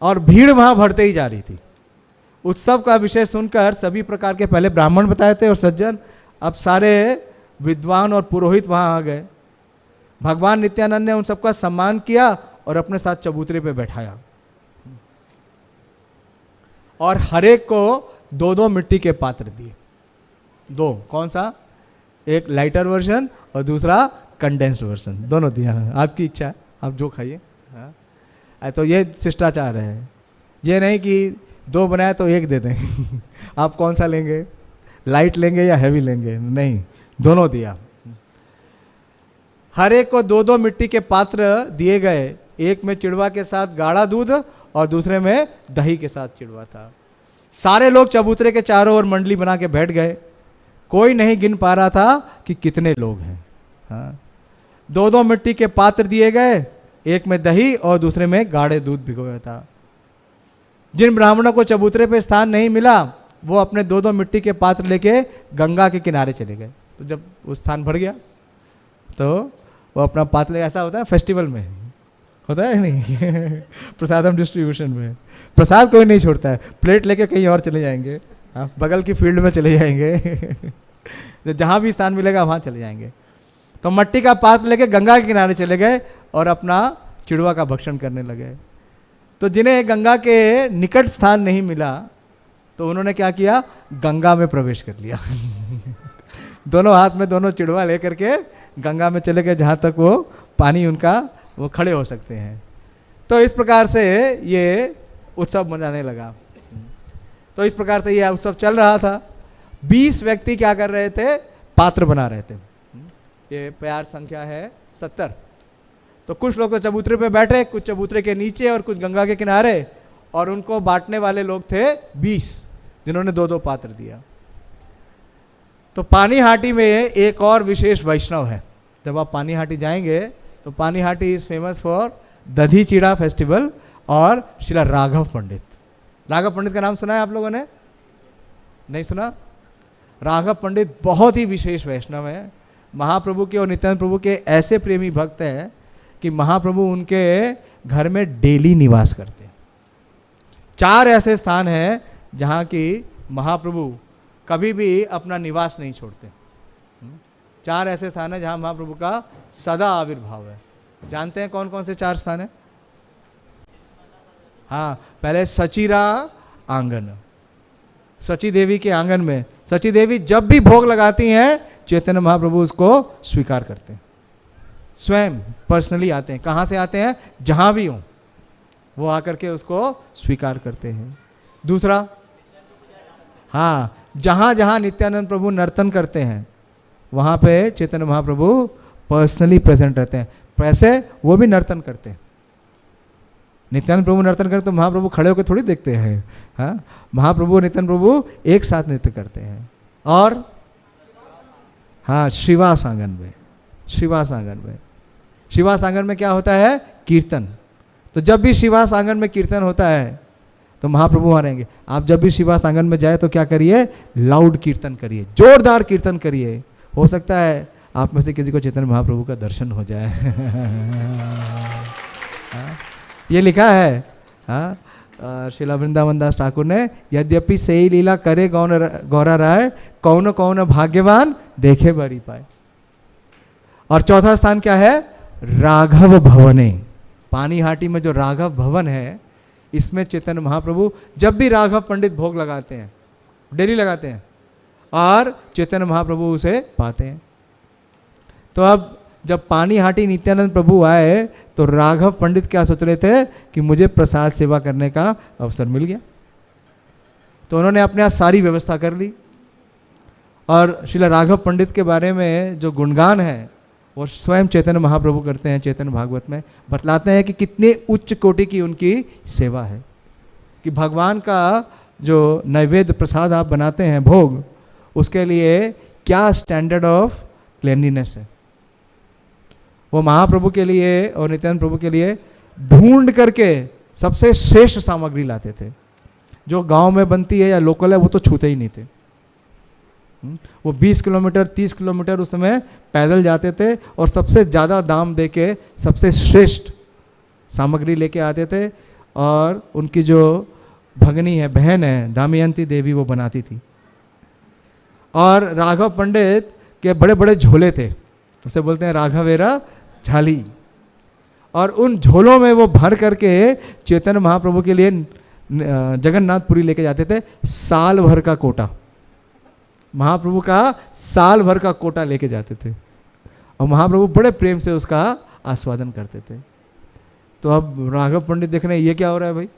और भीड़ वहां बढ़ते ही जा रही थी। उत्सव का विषय सुनकर सभी प्रकार के, पहले ब्राह्मण बताए थे और सज्जन, अब सारे विद्वान और पुरोहित वहां आ गए। भगवान नित्यानंद ने उन सबका सम्मान किया और अपने साथ चबूतरे पे बैठाया, और हरेक को दो दो मिट्टी के पात्र दिए। दो, कौन सा, एक लाइटर वर्जन और दूसरा कंडेंस्ड वर्जन, दोनों दिया है, आपकी इच्छा है, आप जो खाइए, हाँ। तो ये शिष्टाचार है, ये नहीं कि दो बनाए तो एक दे दें आप कौन सा लेंगे, लाइट लेंगे या हैवी लेंगे, नहीं, दोनों दिया। हर एक को दो दो मिट्टी के पात्र दिए गए, एक में चिड़वा के साथ गाढ़ा दूध और दूसरे में दही के साथ चिड़वा था। सारे लोग चबूतरे के चारों ओर मंडली बना के बैठ गए। कोई नहीं गिन पा रहा था कि कितने लोग हैं, हाँ। दो दो मिट्टी के पात्र दिए गए, एक में दही और दूसरे में गाढ़े दूध भिगोया था। जिन ब्राह्मणों को चबूतरे पे स्थान नहीं मिला वो अपने दो दो मिट्टी के पात्र लेके गंगा के किनारे चले गए। तो जब वो स्थान भर गया तो वो अपना पात्र, ऐसा होता है फेस्टिवल में होता है नहीं प्रसादम डिस्ट्रीब्यूशन में प्रसाद कोई नहीं छोड़ता है, प्लेट लेके कहीं और चले जाएंगे, बगल की फील्ड में चले जाएंगे जहाँ भी स्थान मिलेगा वहाँ चले जाएंगे। तो मट्टी का पात्र लेके गंगा के किनारे चले गए और अपना चिड़वा का भक्षण करने लगे। तो जिन्हें गंगा के निकट स्थान नहीं मिला तो उन्होंने क्या किया, गंगा में प्रवेश कर लिया दोनों हाथ में दोनों चिड़वा लेकर के गंगा में चले गए, जहाँ तक वो पानी उनका वो खड़े हो सकते हैं। तो इस प्रकार से ये उत्सव मनाने लगा। तो इस प्रकार से ये उत्सव चल रहा था। 20 व्यक्ति क्या कर रहे थे, पात्र बना रहे थे। ये प्यार संख्या है 70। तो कुछ लोग तो चबूतरे पे बैठे, कुछ चबूतरे के नीचे और कुछ गंगा के किनारे, और उनको बांटने वाले लोग थे 20 जिन्होंने दो दो पात्र दिया। तो पानीहाटी में एक और विशेष वैष्णव है। जब आप पानीहाटी जाएंगे तो पानीहाटी इज फेमस फॉर दधी चिड़ा फेस्टिवल और श्री राघव पंडित। राघव पंडित का नाम सुना है आप लोगों ने, नहीं सुना? राघव पंडित बहुत ही विशेष वैष्णव है, महाप्रभु के और नित्यानंद प्रभु के ऐसे प्रेमी भक्त हैं कि महाप्रभु उनके घर में डेली निवास करते हैं। 4 ऐसे स्थान हैं जहाँ की महाप्रभु कभी भी अपना निवास नहीं छोड़ते। 4 ऐसे स्थान हैं जहाँ महाप्रभु का सदा आविर्भाव है। जानते हैं कौन कौन से 4 स्थान हैं? हाँ, पहले सचीरा आंगन, सची देवी के आंगन में सची देवी जब भी भोग लगाती हैं चैतन्य महाप्रभु उसको स्वीकार करते हैं, स्वयं पर्सनली आते हैं। कहाँ से आते हैं? जहाँ भी हों वो आकर के उसको स्वीकार करते हैं। दूसरा, हाँ, जहाँ जहाँ नित्यानंद प्रभु नर्तन करते हैं वहाँ पे चैतन्य महाप्रभु पर्सनली प्रेजेंट रहते हैं। वैसे वो भी नर्तन करते हैं। नित्यानंद प्रभु नर्तन करते तो महाप्रभु खड़े होकर थोड़ी देखते हैं। हाँ, महाप्रभु और नित्यानंद प्रभु एक साथ नृत्य करते हैं। और हाँ, श्रीवास आंगन में, श्रीवास आंगन में, श्रीवास आंगन में क्या होता है? कीर्तन। तो जब भी श्रीवास आंगन में कीर्तन होता है तो महाप्रभु वहाँ रहेंगे। आप जब भी श्रीवास आंगन में जाए तो क्या करिए? लाउड कीर्तन करिए, जोरदार कीर्तन करिए। हो सकता है आप में से किसी को चैतन्य महाप्रभु का दर्शन हो जाए। ये लिखा है श्रीला वृंदावन दास ठाकुर ने, यद्यपि सही लीला करे गौरा राय, कौन कौन भाग्यवान देखे बरी पाए। और चौथा स्थान क्या है? राघव भवने। पानीहाटी में जो राघव भवन है, इसमें चैतन्य महाप्रभु जब भी राघव पंडित भोग लगाते हैं, डेली लगाते हैं, और चैतन्य महाप्रभु उसे पाते हैं। तो अब जब पानीहाटी नित्यानंद प्रभु आए तो राघव पंडित क्या सोच रहे थे कि मुझे प्रसाद सेवा करने का अवसर मिल गया, तो उन्होंने अपने यहाँ सारी व्यवस्था कर ली। और श्रीला राघव पंडित के बारे में जो गुणगान है वो स्वयं चैतन्य महाप्रभु करते हैं। चैतन्य भागवत में बतलाते हैं कि कितने उच्च कोटि की उनकी सेवा है, कि भगवान का जो नैवेद्य प्रसाद आप बनाते हैं भोग, उसके लिए क्या स्टैंडर्ड ऑफ क्लीनलीनेस है। वो महाप्रभु के लिए और नित्यानंद प्रभु के लिए ढूंढ करके सबसे श्रेष्ठ सामग्री लाते थे। जो गांव में बनती है या लोकल है वो तो छूते ही नहीं थे। वो 20 किलोमीटर 30 किलोमीटर उस समय पैदल जाते थे और सबसे ज़्यादा दाम देके सबसे श्रेष्ठ सामग्री लेके आते थे। और उनकी जो भगनी है, बहन है दमयंती देवी, वो बनाती थी। और राघव पंडित के बड़े बड़े झोले थे, उसे बोलते हैं राघवेरा झाली। और उन झोलों में वो भर करके चैतन्य महाप्रभु के लिए जगन्नाथपुरी लेके जाते थे। साल भर का कोटा, महाप्रभु का साल भर का कोटा लेके जाते थे, और महाप्रभु बड़े प्रेम से उसका आस्वादन करते थे। तो अब राघव पंडित देख रहे हैं ये क्या हो रहा है भाई,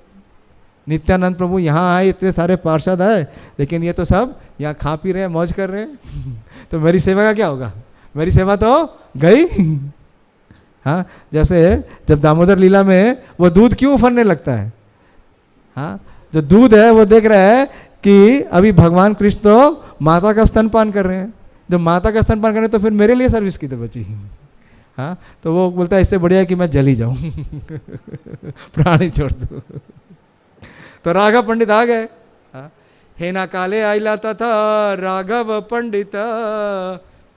नित्यानंद प्रभु यहाँ आए, इतने सारे पार्षद आए, लेकिन ये तो सब यहाँ खा पी रहे हैं, मौज कर रहे हैं। तो मेरी सेवा का क्या होगा? मेरी सेवा तो गई। हाँ, जैसे जब दामोदर लीला में वो दूध क्यों उफरने लगता है? हाँ, जो दूध है वो देख रहा है कि अभी भगवान कृष्ण तो माता का स्तनपान कर रहे हैं। जब माता का स्तनपान कर रहे हैं तो फिर मेरे लिए सर्विस की तो बची। हाँ, तो वो बोलता है इससे बढ़िया है कि मैं जल ही जाऊँ, प्राणी छोड़ दूँ। तो राघव पंडित आ गए। हाँ, हे ना काले आइला तथा राघव पंडित,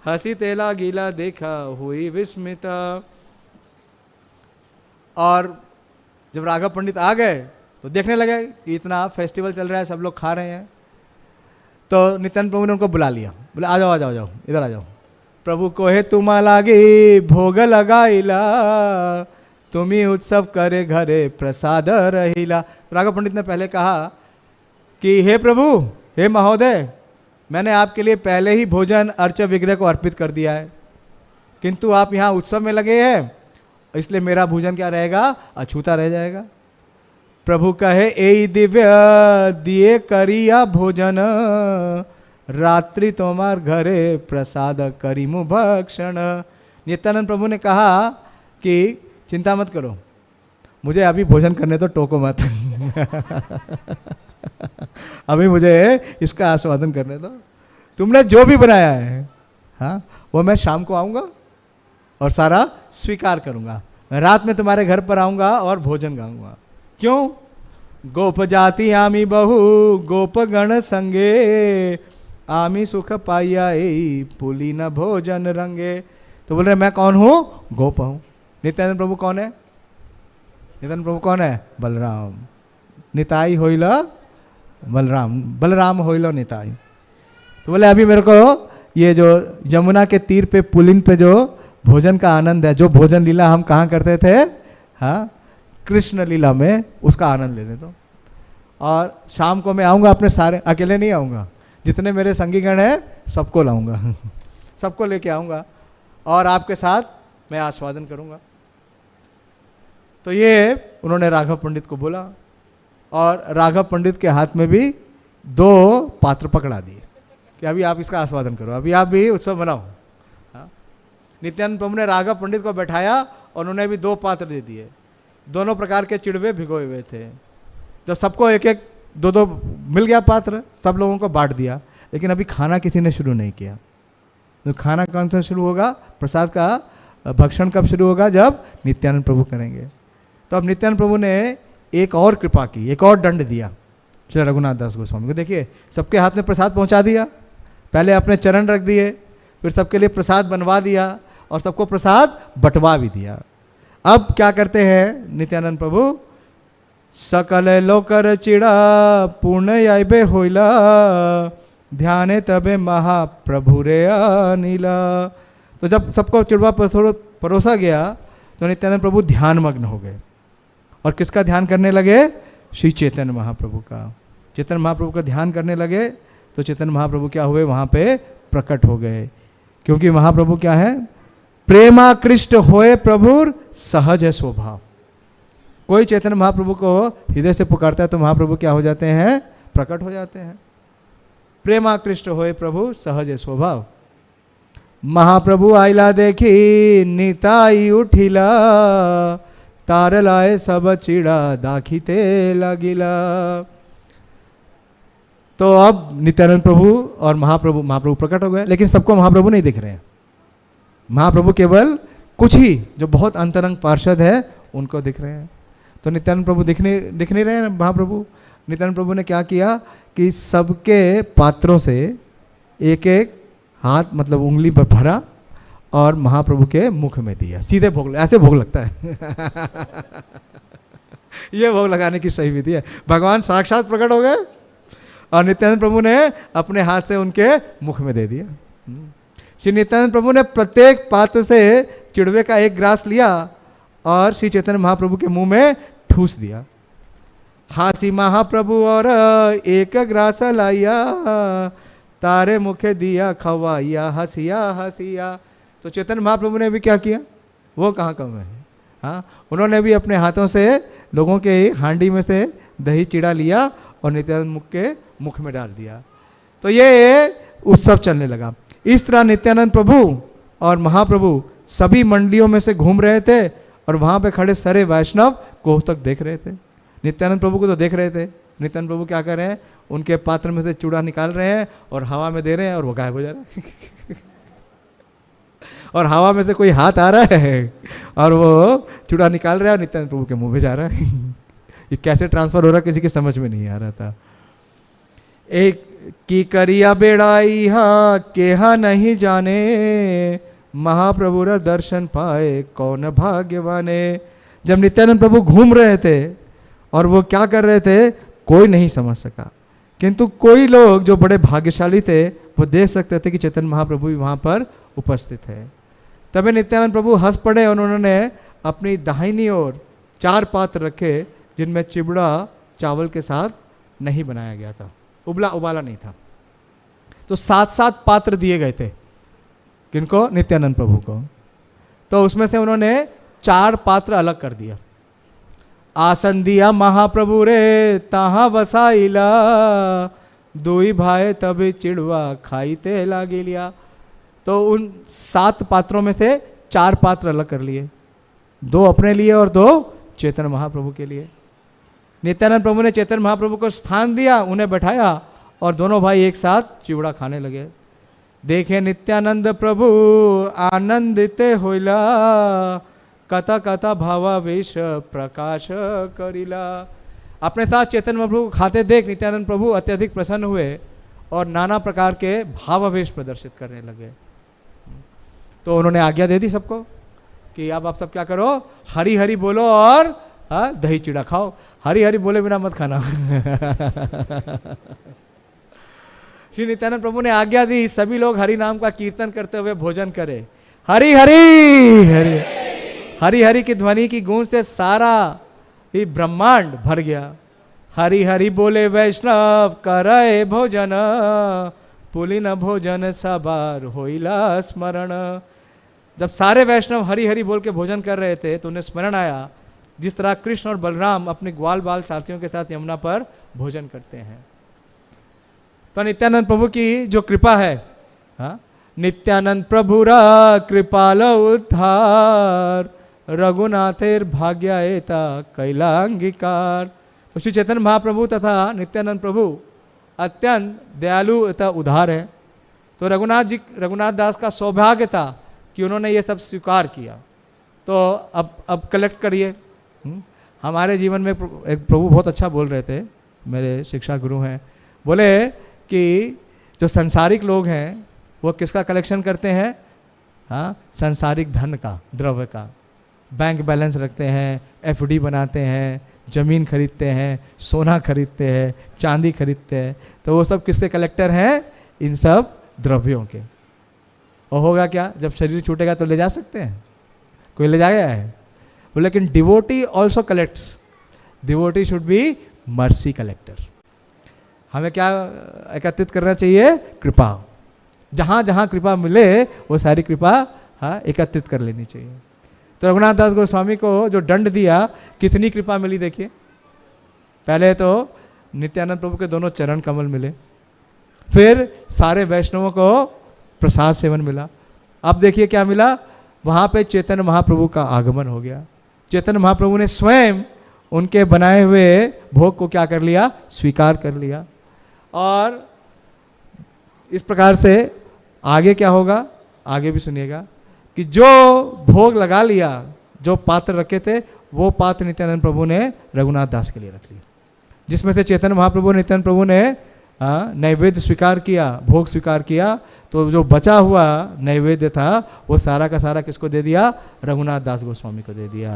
हंसी तेला गीला देखा हुई विस्मिता। और जब राघव पंडित आ गए तो देखने लगे कि इतना फेस्टिवल चल रहा है, सब लोग खा रहे हैं। तो नित्यानंद प्रभु ने उनको बुला लिया, बोले आ जाओ आ जाओ आ जाओ, इधर आ जाओ। प्रभु को हे तुम लागे भोग लगाइला, तुम्ही उत्सव करे घरे प्रसाद रहिला। राघव पंडित ने पहले कहा कि हे प्रभु, हे महोदय, मैंने आपके लिए पहले ही भोजन अर्च विग्रह को अर्पित कर दिया है, किंतु आप यहाँ उत्सव में लगे हैं, इसलिए मेरा भोजन क्या रहेगा? अछूता रह जाएगा। प्रभु कहे ए दिव्य दिए करिया भोजन, रात्रि तोमार घरे प्रसाद करीमु भक्षण। नित्यानंद प्रभु ने कहा कि चिंता मत करो, मुझे अभी भोजन करने तो टोको मत। अभी मुझे इसका आस्वादन करने दो। तुमने जो भी बनाया है, हाँ, वो मैं शाम को आऊँगा और सारा स्वीकार करूँगा। मैं रात में तुम्हारे घर पर आऊँगा और भोजन गाऊँगा। क्यों? गोप जाति आमी बहु गोप गण संगे, आमी सुख पाइया ए पुली न भोजन रंगे। तो बोल रहे मैं कौन हूँ? गोप हूँ। नित्यानंद प्रभु कौन है? नित्यानंद प्रभु कौन है? बलराम। निताई होइला बलराम, बलराम होइला निताई। तो बोले अभी मेरे को ये जो यमुना के तीर पे पुलिन पे जो भोजन का आनंद है, जो भोजन लीला हम कहाँ करते थे, हाँ कृष्ण लीला में, उसका आनंद लेने दो। और शाम को मैं आऊँगा अपने सारे, अकेले नहीं आऊँगा, जितने मेरे संगीगण हैं सबको लाऊंगा सबको लेके आऊँगा और आपके साथ मैं आस्वादन करूँगा। तो ये उन्होंने राघव पंडित को बोला और राघव पंडित के हाथ में भी 2 पात्र पकड़ा दिए कि अभी आप इसका आस्वादन करो, अभी आप भी उत्सव मनाओ। हाँ, नित्यानंद प्रभु ने राघव पंडित को बैठाया और उन्हें भी 2 पात्र दे दिए। दोनों प्रकार के चिड़वे भिगोए हुए थे। जब सबको एक एक 2-2 मिल गया पात्र, सब लोगों को बांट दिया। लेकिन अभी खाना किसी ने शुरू नहीं किया। तो खाना कौन सा शुरू होगा? प्रसाद का भक्षण कब शुरू होगा? जब नित्यानंद प्रभु करेंगे। तो अब नित्यानंद प्रभु ने एक और कृपा की, एक और दंड दिया श्री रघुनाथ दास गोस्वामी को। देखिए, सबके हाथ में प्रसाद पहुंचा दिया, पहले अपने चरण रख दिए, फिर सबके लिए प्रसाद बनवा दिया और सबको प्रसाद बंटवा भी दिया। अब क्या करते हैं नित्यानंद प्रभु? सकल लोकर चिड़ा पूर्ण आइबे होइला, ध्याने तबे महाप्रभु रे अनिला। तो जब सबको चिड़वा परोसा गया तो नित्यानंद प्रभु ध्यान मग्न हो गए और किसका ध्यान करने लगे? श्री चैतन्य महाप्रभु का। चैतन्य महाप्रभु का ध्यान करने लगे तो चैतन्य महाप्रभु क्या हुए? वहाँ पे प्रकट हो गए। क्योंकि महाप्रभु क्या है? प्रेमाकृष्ट होए प्रभुर सहज स्वभाव। कोई चैतन्य महाप्रभु को हृदय से पुकारता है तो महाप्रभु क्या हो जाते हैं? प्रकट हो जाते हैं। प्रेमाकृष्ट होए प्रभु सहज स्वभाव। महाप्रभु आइला देखी निताई उठिला, तार लाए सब चिड़ा दाखिते लगिला। तो अब नित्यानंद प्रभु और महाप्रभु प्रकट हो गए, लेकिन सबको महाप्रभु नहीं दिख रहे हैं। महाप्रभु केवल कुछ ही जो बहुत अंतरंग पार्षद है उनको दिख रहे हैं। तो नित्यानंद प्रभु दिख नहीं रहे हैं महाप्रभु। नित्यानंद प्रभु ने क्या किया कि सबके पात्रों से एक एक हाथ, मतलब उंगली पर भरा और महाप्रभु के मुख में दिया। सीधे भोग, ऐसे भोग लगता है ये भोग लगाने की सही विधि है। भगवान साक्षात प्रकट हो गए और नित्यानंद प्रभु ने अपने हाथ से उनके मुख में दे दिया। श्री नित्यानंद प्रभु ने प्रत्येक पात्र से चिड़वे का एक ग्रास लिया और श्री चैतन्य महाप्रभु के मुंह में ठूस दिया। हासी महाप्रभु और एक ग्रास लाया, तारे मुखे दिया खवाइया, हसिया हसिया। तो चैतन्य महाप्रभु ने भी क्या किया? वो कहाँ कम है। हाँ, उन्होंने भी अपने हाथों से लोगों के हांडी में से दही चिड़ा लिया और नित्यानंद के मुख में डाल दिया। तो ये उत्सव चलने लगा। इस तरह नित्यानंद प्रभु और महाप्रभु सभी मंडियों में से घूम रहे थे और वहाँ पे खड़े सारे वैष्णव को तक देख रहे थे। नित्यानंद प्रभु को तो देख रहे थे। नित्यानंद प्रभु क्या कर रहे हैं? उनके पात्र में से चूड़ा निकाल रहे हैं और हवा में दे रहे हैं और वो गायब हो जा रहा है और हवा में से कोई हाथ आ रहा है और वो चूड़ा निकाल रहा है और नित्यानंद प्रभु के मुंह में जा रहा है ये कैसे ट्रांसफर हो रहा है किसी के समझ में नहीं आ रहा था। एक की करिया बेड़ाई हा केहा नहीं जाने, महाप्रभु रा दर्शन पाए कौन भाग्यवाने। जब नित्यानंद प्रभु घूम रहे थे और वो क्या कर रहे थे कोई नहीं समझ सका, किंतु कोई लोग जो बड़े भाग्यशाली थे वो देख सकते थे कि चैतन्य महाप्रभु भी वहाँ पर उपस्थित है। तभी नित्यानंद प्रभु हंस पड़े और उन्होंने अपनी दाहिनी ओर 4 पात्र रखे जिनमें चिबड़ा चावल के साथ नहीं बनाया गया था, उबाला नहीं था। तो 7-7 पात्र दिए गए थे। किनको? नित्यानंद प्रभु को। तो उसमें से उन्होंने 4 पात्र अलग कर दिया। आसन दिया महाप्रभु रे ताहा बसाइला, दुई भाई तभी चिड़वा खाईते लागी लिया। तो उन 7 पात्रों में से 4 पात्र अलग कर लिए, 2 अपने लिए और 2 चैतन्य महाप्रभु के लिए। नित्यानंद प्रभु ने चैतन्य महाप्रभु को स्थान दिया, उन्हें बैठाया और दोनों भाई एक साथ चिवड़ा खाने लगे। देखे नित्यानंद प्रभु आनंदिते होइला, कथा कथा भावावेश प्रकाश करिला। अपने साथ चैतन्य महाप्रभु खाते देख नित्यानंद प्रभु अत्यधिक प्रसन्न हुए और नाना प्रकार के भावावेश प्रदर्शित करने लगे। तो उन्होंने आज्ञा दे दी सबको कि अब आप सब क्या करो, हरी हरी बोलो और दही चिड़ा खाओ, हरी हरी बोले बिना मत खाना। श्री नित्यानंद प्रभु ने आज्ञा दी सभी लोग हरि नाम का कीर्तन करते हुए भोजन करें। हरि हरि हरि हरि हरि की ध्वनि की गूंज से सारा ही ब्रह्मांड भर गया। हरि हरि बोले वैष्णव करे भोजन, पुलिन भोजन सबार होइला स्मरण। जब सारे वैष्णव हरि हरि बोल के भोजन कर रहे थे तो उन्हें स्मरण आया जिस तरह कृष्ण और बलराम अपने ग्वाल बाल साथियों के साथ यमुना पर भोजन करते हैं। तो नित्यानंद प्रभु की जो कृपा है, नित्यानंद प्रभुरा कृपाल उद्धार, रघुनाथेर भाग्यायता कैलांगिकार। तो श्री चैतन्य महाप्रभु तथा नित्यानंद प्रभु अत्यंत दयालु तथा उदार है। तो रघुनाथ दास का सौभाग्य था कि उन्होंने ये सब स्वीकार किया। तो अब कलेक्ट करिए। हमारे जीवन में एक प्रभु बहुत अच्छा बोल रहे थे, मेरे शिक्षा गुरु हैं, बोले कि जो संसारिक लोग हैं वो किसका कलेक्शन करते हैं? संसारिक धन का, द्रव्य का। बैंक बैलेंस रखते हैं, एफडी बनाते हैं, ज़मीन खरीदते हैं, सोना खरीदते हैं, चांदी खरीदते हैं। तो वो सब किसके कलेक्टर हैं? इन सब द्रव्यों के। और होगा क्या, जब शरीर छूटेगा तो ले जा सकते हैं? कोई ले जाएगा है? लेकिन devotee also collects. Devotee should be mercy collector. हमें क्या एकत्रित करना चाहिए? कृपा। जहाँ जहाँ कृपा मिले वो सारी कृपा एकत्रित कर लेनी चाहिए। तो रघुनाथ दास गोस्वामी को जो दंड दिया, कितनी कृपा मिली देखिए। पहले तो नित्यानंद प्रभु के दोनों चरण कमल मिले, फिर सारे वैष्णवों को प्रसाद सेवन मिला। अब देखिए क्या मिला, वहाँ पे चैतन्य महाप्रभु का आगमन हो गया। चैतन्य महाप्रभु ने स्वयं उनके बनाए हुए भोग को क्या कर लिया? स्वीकार कर लिया। और इस प्रकार से आगे क्या होगा, आगे भी सुनिएगा कि जो भोग लगा लिया, जो पात्र रखे थे, वो पात्र नित्यानंद प्रभु ने रघुनाथ दास के लिए रख लिया, जिसमें से चैतन्य महाप्रभु नित्यानंद प्रभु ने नैवेद्य स्वीकार किया, भोग स्वीकार किया। तो जो बचा हुआ नैवेद्य था वो सारा का सारा किसको दे दिया? रघुनाथ दास गोस्वामी को दे दिया।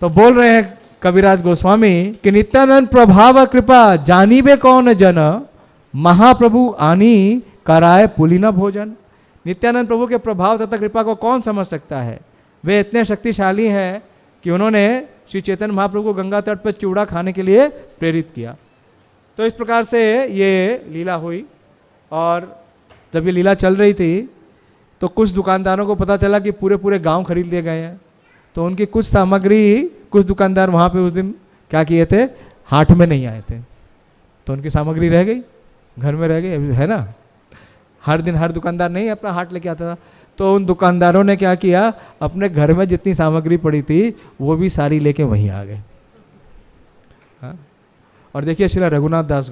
तो बोल रहे हैं कविराज गोस्वामी कि नित्यानंद प्रभाव कृपा जानीबे कौन जन, महाप्रभु आनी कराए पुलिना भोजन। नित्यानंद प्रभु के प्रभाव तथा कृपा को कौन समझ सकता है? वे इतने शक्तिशाली हैं कि उन्होंने श्री चैतन्य महाप्रभु को गंगा तट पर चिवड़ा खाने के लिए प्रेरित किया। तो इस प्रकार से ये लीला हुई। और जब ये लीला चल रही थी तो कुछ दुकानदारों को पता चला कि पूरे पूरे गांव खरीद लिए गए हैं। तो उनकी कुछ सामग्री, कुछ दुकानदार वहाँ पे उस दिन क्या किए थे? हाट में नहीं आए थे। तो उनकी सामग्री रह गई, घर में रह गई, है ना। हर दिन हर दुकानदार नहीं अपना हाट लेके आता था। तो उन दुकानदारों ने क्या किया, अपने घर में जितनी सामग्री पड़ी थी वो भी सारी लेके वहीं आ गए। और देखिए श्री रघुनाथ दास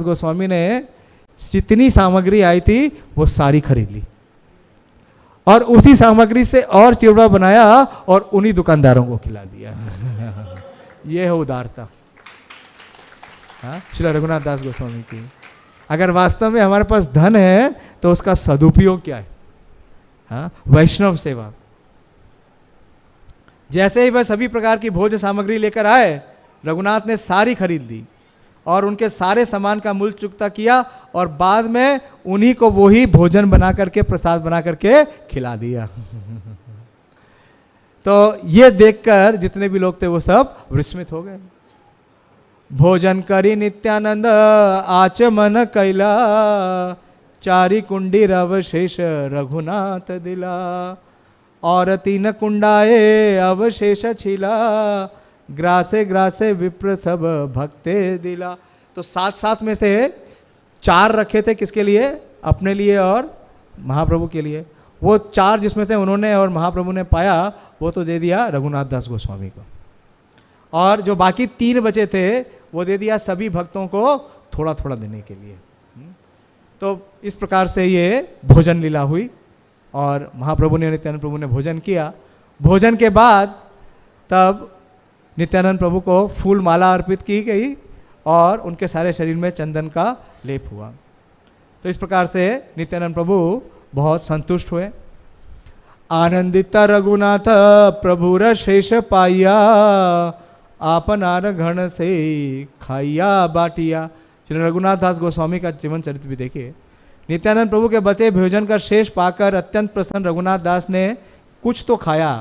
गोस्वामी ने जितनी सामग्री आई थी वो सारी खरीद ली और उसी सामग्री से और चिवड़ा बनाया और उन्हीं दुकानदारों को खिला दिया। ये है उदारता श्री रघुनाथ दास गोस्वामी की। अगर वास्तव में हमारे पास धन है तो उसका सदुपयोग क्या है? वैष्णव सेवा। जैसे ही वह सभी प्रकार की भोज्य सामग्री लेकर आए, रघुनाथ ने सारी खरीद ली और उनके सारे सामान का मूल्य चुकता किया और बाद में उन्हीं को वही भोजन बना करके, प्रसाद बना करके खिला दिया। तो ये देखकर जितने भी लोग थे वो सब विस्मित हो गए। भोजन करी नित्यानंद आचमन कैला, चारी कुंडी अवशेष रघुनाथ दिला, और 3 कुंडाए अवशेष छिला, ग्रासे ग्रासे विप्र सब भक्ते दिला। तो 7 में से 4 रखे थे किसके लिए? अपने लिए और महाप्रभु के लिए। वो 4 जिसमें से उन्होंने और महाप्रभु ने पाया वो तो दे दिया रघुनाथ दास गोस्वामी को, और जो बाकी 3 बचे थे वो दे दिया सभी भक्तों को थोड़ा थोड़ा देने के लिए। तो इस प्रकार से ये भोजन लीला हुई और महाप्रभु ने, नित्यानंद प्रभु ने भोजन किया। भोजन के बाद तब नित्यानंद प्रभु को फूल माला अर्पित की गई और उनके सारे शरीर में चंदन का लेप हुआ। तो इस प्रकार से नित्यानंद प्रभु बहुत संतुष्ट हुए। आनंदिता रघुनाथ प्रभुर शेष पाइया, आपनार घन से खाइया बाटिया। श्री रघुनाथ दास गोस्वामी का जीवन चरित्र भी देखिए। नित्यानंद प्रभु के बचे भोजन का शेष पाकर अत्यंत प्रसन्न रघुनाथ दास ने कुछ तो खाया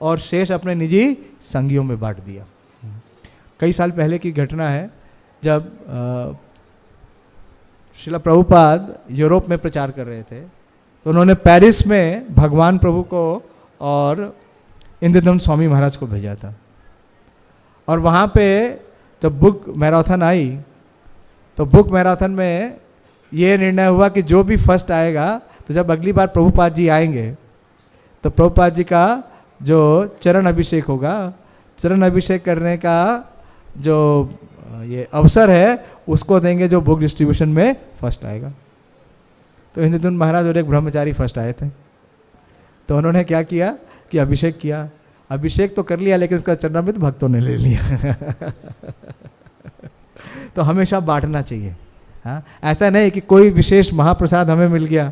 और शेष अपने निजी संगियों में बांट दिया। कई साल पहले की घटना है, जब श्रील प्रभुपाद यूरोप में प्रचार कर रहे थे, तो उन्होंने पेरिस में भगवान प्रभु को और इंद्रदम्न स्वामी महाराज को भेजा था। और वहाँ पे जब बुक मैराथन आई, तो बुक मैराथन में ये निर्णय हुआ कि जो भी फर्स्ट आएगा, तो जब अगली बार प्रभुपाद जी आएंगे तो प्रभुपाद जी का जो चरण अभिषेक होगा, चरण अभिषेक करने का जो ये अवसर है उसको देंगे जो बुक डिस्ट्रीब्यूशन में फर्स्ट आएगा। तो इंद्रदम्न महाराज और एक ब्रह्मचारी फर्स्ट आए थे, तो उन्होंने क्या किया कि अभिषेक किया। अभिषेक तो कर लिया, लेकिन उसका चरणामृत भक्तों ने ले लिया। तो हमेशा बांटना चाहिए। हाँ, ऐसा नहीं कि कोई विशेष महाप्रसाद हमें मिल गया,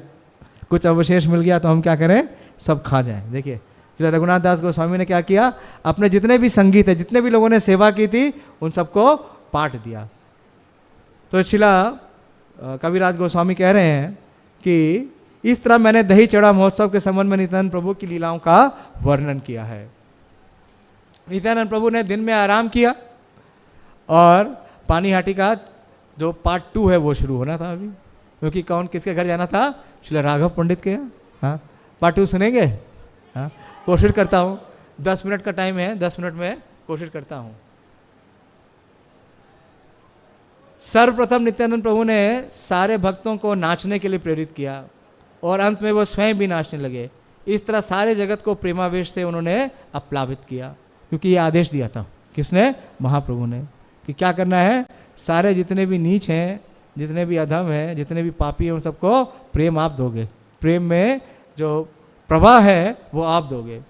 कुछ अवशेष मिल गया तो हम क्या करें, सब खा जाएं। देखिए श्री रघुनाथ दास गोस्वामी ने क्या किया, अपने जितने भी संगीत है, जितने भी लोगों ने सेवा की थी, उन सबको बांट दिया। तो श्रीला कविराज गोस्वामी कह रहे हैं कि इस तरह मैंने दही चढ़ा महोत्सव के संबंध में नित्यानंद प्रभु की लीलाओं का वर्णन किया है। नित्यानंद प्रभु ने दिन में आराम किया और पानीहाटी का जो पार्ट 2 है वो शुरू होना था अभी, क्योंकि कौन किसके घर जाना था, श्री राघव पंडित के यहाँ। हाँ, पार्ट 2 सुनेंगे। हाँ, कोशिश करता हूँ, 10 मिनट का टाइम है, 10 मिनट में कोशिश करता हूँ। सर्वप्रथम नित्यानंद प्रभु ने सारे भक्तों को नाचने के लिए प्रेरित किया और अंत में वो स्वयं भी नाचने लगे। इस तरह सारे जगत को प्रेमावेश से उन्होंने अप्लावित किया, क्योंकि ये आदेश दिया था किसने, महाप्रभु ने, कि क्या करना है, सारे जितने भी नीच हैं, जितने भी अधम हैं, जितने भी पापी हैं, उन सबको प्रेम आप दोगे। प्रेम में जो प्रवाह है वो आप दोगे।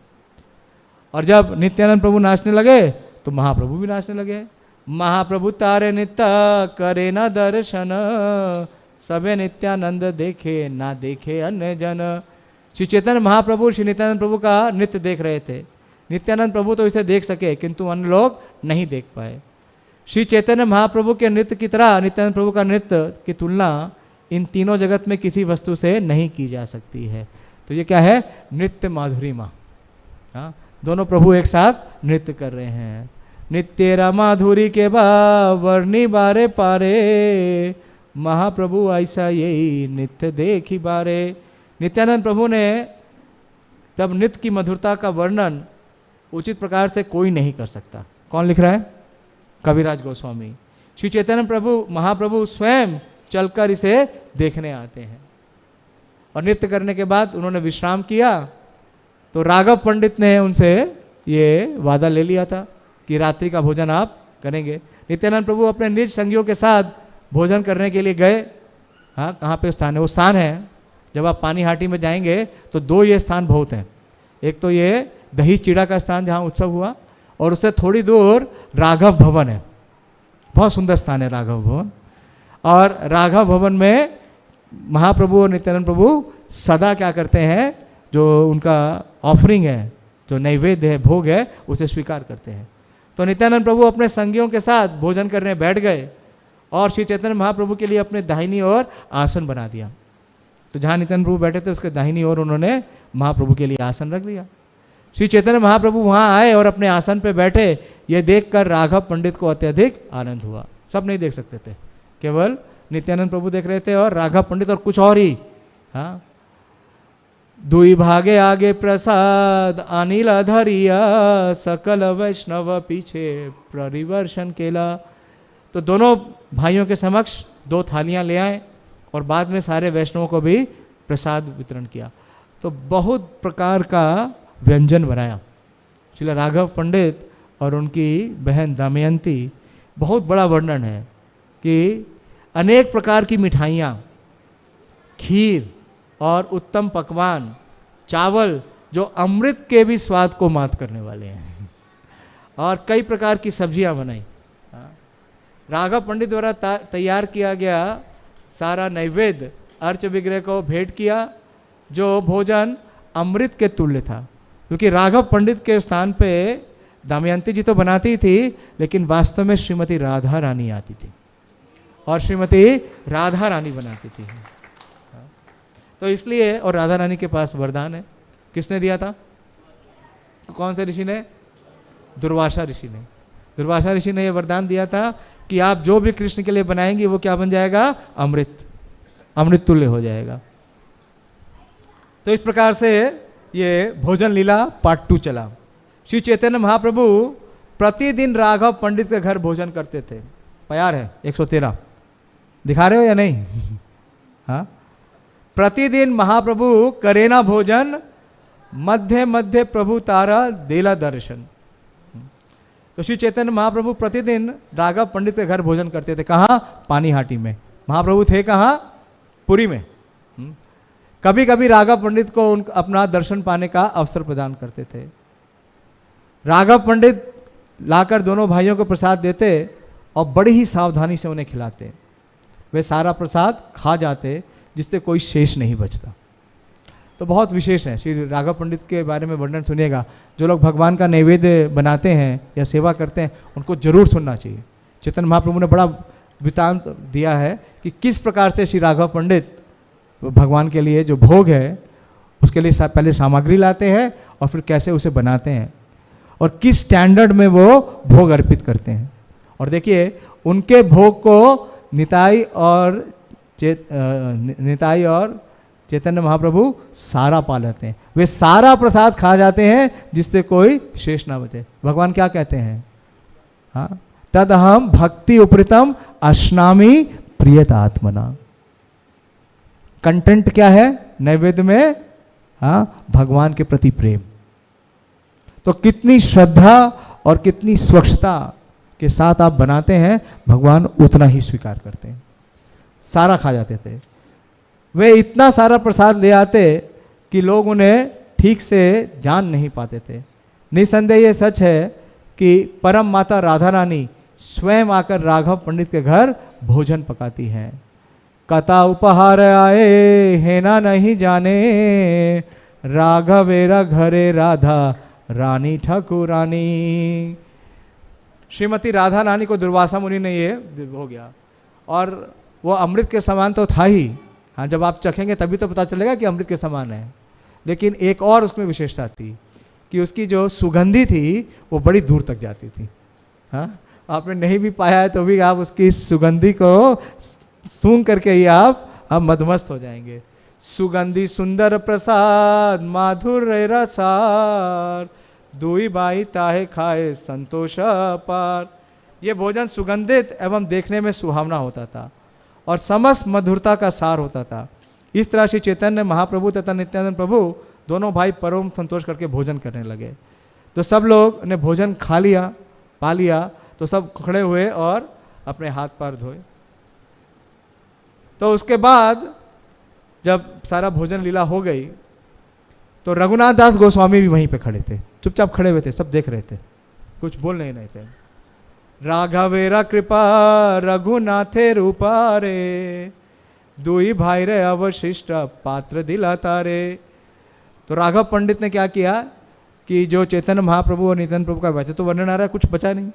और जब नित्यानंद प्रभु नाचने लगे तो महाप्रभु भी नाचने लगे। महाप्रभु तारे नित्य करे न दर्शन, सबे नित्यानंद देखे ना देखे अन्य जन। श्री चैतन्य महाप्रभु श्री नित्यानंद प्रभु का नृत्य देख रहे थे। नित्यानंद प्रभु तो इसे देख सके, किंतु अन्य लोग नहीं देख पाए। श्री चैतन्य महाप्रभु के नृत्य की तरह नित्यानंद प्रभु का नृत्य की तुलना इन तीनों जगत में किसी वस्तु से नहीं की जा सकती है। तो ये क्या है, नृत्य माधुरिमा। हाँ, दोनों प्रभु एक साथ नृत्य कर रहे हैं। नित्येरा माधुरी के बा वर्णी बारे पारे, महाप्रभु ऐसा यही नित्य देखी बारे। नित्यानंद प्रभु ने तब नृत्य की मधुरता का वर्णन उचित प्रकार से कोई नहीं कर सकता। कौन लिख रहा है, कविराज गोस्वामी। श्री चैतन्य प्रभु महाप्रभु स्वयं चलकर इसे देखने आते हैं। और नृत्य करने के बाद उन्होंने विश्राम किया, तो राघव पंडित ने उनसे ये वादा ले लिया था कि रात्रि का भोजन आप करेंगे। नित्यानंद प्रभु अपने निज संगियों के साथ भोजन करने के लिए गए। हाँ, कहाँ पे स्थान है, वो स्थान है जब आप पानीहाटी में जाएंगे तो 2 ये स्थान बहुत हैं। एक तो ये दही चीड़ा का स्थान जहाँ उत्सव हुआ, और उससे थोड़ी दूर राघव भवन है, बहुत सुंदर स्थान है राघव भवन। और राघव भवन में महाप्रभु और नित्यानंद प्रभु सदा क्या करते हैं, जो उनका ऑफरिंग है, जो नैवेद्य है, भोग है, उसे स्वीकार करते हैं। तो नित्यानंद प्रभु अपने संगियों के साथ भोजन करने बैठ गए और श्री चैतन्य महाप्रभु के लिए अपने दाहिनी ओर आसन बना दिया। तो जहाँ नित्यानंद प्रभु बैठे थे उसके दाहिनी ओर उन्होंने महाप्रभु के लिए आसन रख दिया। श्री चैतन्य महाप्रभु वहाँ आए और अपने आसन पे बैठे। ये देखकर राघव पंडित को अत्यधिक आनंद हुआ। सब नहीं देख सकते थे, केवल नित्यानंद प्रभु देख रहे थे और राघव पंडित और कुछ और ही। हाँ, दुई भागे आगे प्रसाद अनिल धरिया, सकल वैष्णव पीछे परिवर्षण केला। तो दोनों भाइयों के समक्ष 2 थालियां ले आए और बाद में सारे वैष्णवों को भी प्रसाद वितरण किया। तो बहुत प्रकार का व्यंजन बनाया। श्री राघव पंडित और उनकी बहन दमयंती, बहुत बड़ा वर्णन है कि अनेक प्रकार की मिठाइयाँ, खीर और उत्तम पकवान, चावल जो अमृत के भी स्वाद को मात करने वाले हैं, और कई प्रकार की सब्जियां बनाई। राघव पंडित द्वारा तैयार किया गया सारा नैवेद्य अर्च विग्रह को भेंट किया, जो भोजन अमृत के तुल्य था। क्योंकि राघव पंडित के स्थान पे दमयंती जी तो बनाती थी, लेकिन वास्तव में श्रीमती राधा रानी आती थी और श्रीमती राधा रानी बनाती थी। तो इसलिए, और राधा रानी के पास वरदान है, किसने दिया था? कौन से ऋषि ने? दुर्वासा ऋषि ने। दुर्वासा ऋषि ने यह वरदान दिया था कि आप जो भी कृष्ण के लिए बनाएंगे वो क्या बन जाएगा? अमृत, अमृत तुल्य हो जाएगा। तो इस प्रकार से ये भोजन लीला पार्ट 2 चला। श्री चैतन्य महाप्रभु प्रतिदिन राघव पंडित के घर भोजन करते थे। प्यार है 113 दिखा रहे हो या नहीं? हाँ, प्रतिदिन महाप्रभु करेना भोजन, मध्य मध्य प्रभु तारा देला दर्शन। तो श्री चैतन्य महाप्रभु प्रतिदिन राघव पंडित के घर भोजन करते थे। कहाँ? पानीहाटी में। महाप्रभु थे कहाँ? पुरी में। कभी कभी राघव पंडित को अपना दर्शन पाने का अवसर प्रदान करते थे। राघव पंडित लाकर दोनों भाइयों को प्रसाद देते और बड़ी ही सावधानी से उन्हें खिलाते। वे सारा प्रसाद खा जाते जिससे कोई शेष नहीं बचता। तो बहुत विशेष है। श्री राघव पंडित के बारे में वर्णन सुनिएगा। जो लोग भगवान का नैवेद्य बनाते हैं या सेवा करते हैं उनको जरूर सुनना चाहिए। चैतन्य महाप्रभु ने बड़ा वृत्तांत दिया है कि किस प्रकार से श्री राघव पंडित भगवान के लिए जो भोग है उसके लिए पहले सामग्री लाते हैं और फिर कैसे उसे बनाते हैं और किस स्टैंडर्ड में वो भोग अर्पित करते हैं। और देखिए उनके भोग को निताई और चैतन्य महाप्रभु सारा पा लेते हैं। वे सारा प्रसाद खा जाते हैं जिससे कोई शेष ना बचे। भगवान क्या कहते हैं? हाँ, तद हम भक्ति उपृतम अश्नामी प्रियत आत्मना। कंटेंट क्या है नैवेद्य में? हाँ, भगवान के प्रति प्रेम। तो कितनी श्रद्धा और कितनी स्वच्छता के साथ आप बनाते हैं, भगवान उतना ही स्वीकार करते हैं। सारा खा जाते थे। वे इतना सारा प्रसाद ले आते कि लोग उन्हें ठीक से जान नहीं पाते थे। निसंदेह ये सच है कि परम माता राधा रानी स्वयं आकर राघव पंडित के घर भोजन पकाती हैं। कथा उपहार आए है ना नहीं जाने, राघवेरा घरे राधा रानी ठाकुरानी। श्रीमती राधा रानी को दुर्वासा मुनि ने ये हो गया और वो अमृत के समान तो था ही। हाँ, जब आप चखेंगे तभी तो पता चलेगा कि अमृत के समान है। लेकिन एक और उसमें विशेषता थी कि उसकी जो सुगंधी थी वो बड़ी दूर तक जाती थी। हाँ, आपने नहीं भी पाया है तो भी आप उसकी सुगंधी को सूंघ करके ही आप मदमस्त हो जाएंगे। सुगंधी सुंदर प्रसाद माधुर्य रसार, दुई बाई ताहे खाए संतोष पार। ये भोजन सुगंधित एवं देखने में सुहावना होता था और समस्त मधुरता का सार होता था। इस तरह श्री चैतन्य महाप्रभु तथा नित्यानंद प्रभु दोनों भाई परम संतोष करके भोजन करने लगे। तो सब लोग ने भोजन खा लिया, पा लिया, तो सब खड़े हुए और अपने हाथ पैर धोए। तो उसके बाद जब सारा भोजन लीला हो गई तो रघुनाथ दास गोस्वामी भी वहीं पे खड़े थे, चुपचाप खड़े हुए थे, सब देख रहे थे, कुछ बोल नहीं रहे थे। राघवेरा कृपा रघुनाथे रूपा रे, दुई भाई रे अवशिष्ट पात्र दिलाता रे। तो राघव पंडित ने क्या किया कि जो चैतन्य महाप्रभु और नित्यानंद प्रभु का वैसे तो वर्णन आ रहा है, कुछ बचा नहीं।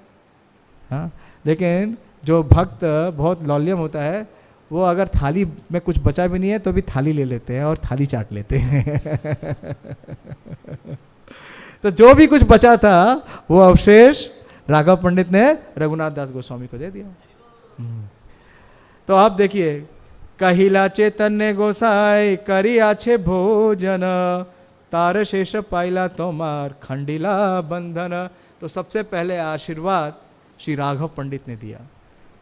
हाँ, लेकिन जो भक्त बहुत लौल्यम होता है वो अगर थाली में कुछ बचा भी नहीं है तो भी थाली ले लेते हैं और थाली चाट लेते हैं। तो जो भी कुछ बचा था वो अवशेष राघव पंडित ने रघुनाथ दास गोस्वामी को दे दिया। तो आप देखिए, कहिला चैतन्य गोसाई करी आछे भोजन, तार शेष पाइला तोमार खंडिला बंधन। तो सबसे पहले आशीर्वाद श्री राघव पंडित ने दिया।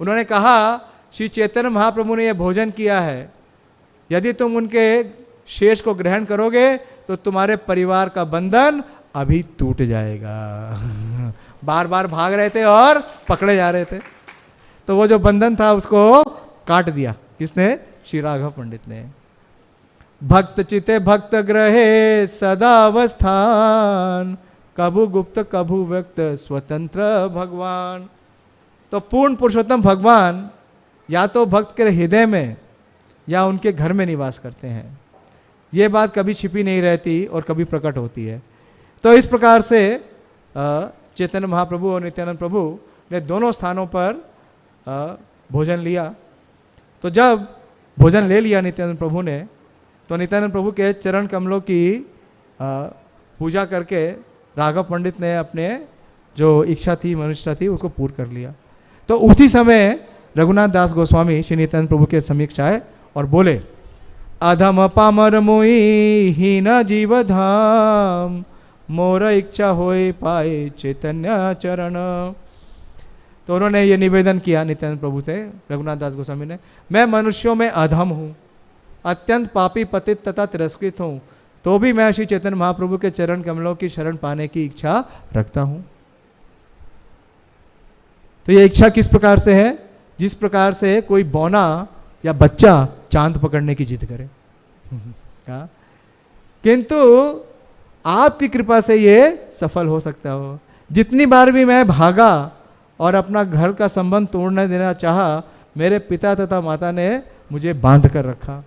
उन्होंने कहा श्री चैतन्य महाप्रभु ने यह भोजन किया है, यदि तुम उनके शेष को ग्रहण करोगे तो तुम्हारे परिवार का बंधन अभी टूट जाएगा। बार बार भाग रहे थे और पकड़े जा रहे थे, तो वो जो बंधन था उसको काट दिया। किसने? श्री राघव पंडित ने। भक्त चिते भक्त ग्रहे सदा अवस्थान, कभु गुप्त कभु व्यक्त स्वतंत्र भगवान। तो पूर्ण पुरुषोत्तम भगवान या तो भक्त के हृदय में या उनके घर में निवास करते हैं। ये बात कभी छिपी नहीं रहती और कभी प्रकट होती है। तो इस प्रकार से चैतन्य महाप्रभु और नित्यानंद प्रभु ने दोनों स्थानों पर भोजन लिया। तो जब भोजन ले लिया नित्यानंद प्रभु ने, तो नित्यानंद प्रभु के चरण कमलों की पूजा करके राघव पंडित ने अपने जो इच्छा थी, मनुष्यता थी, उसको पूर्ण कर लिया। तो उसी समय रघुनाथ दास गोस्वामी श्री नित्यानंद प्रभु के समीक्ष आए और बोले, अधम पामर मोई हीन जीव धाम, मोर इच्छा होए पाए चैतन्य चरण। तो उन्होंने ये निवेदन किया नित्यानंद प्रभु से, रघुनाथ दास गोस्वामी ने, मैं मनुष्यों में अधम हूँ, अत्यंत पापी पतित तथा तिरस्कृत हूँ, तो भी मैं श्री चैतन्य महाप्रभु के चरण कमलों की शरण पाने की इच्छा रखता हूँ। तो ये इच्छा किस प्रकार से है? जिस प्रकार से कोई बौना या बच्चा चांद पकड़ने की जिद करे। किंतु आपकी कृपा से ये सफल हो सकता हो। जितनी बार भी मैं भागा और अपना घर का संबंध तोड़ने देना चाहा, मेरे पिता तथा माता ने मुझे बांध कर रखा।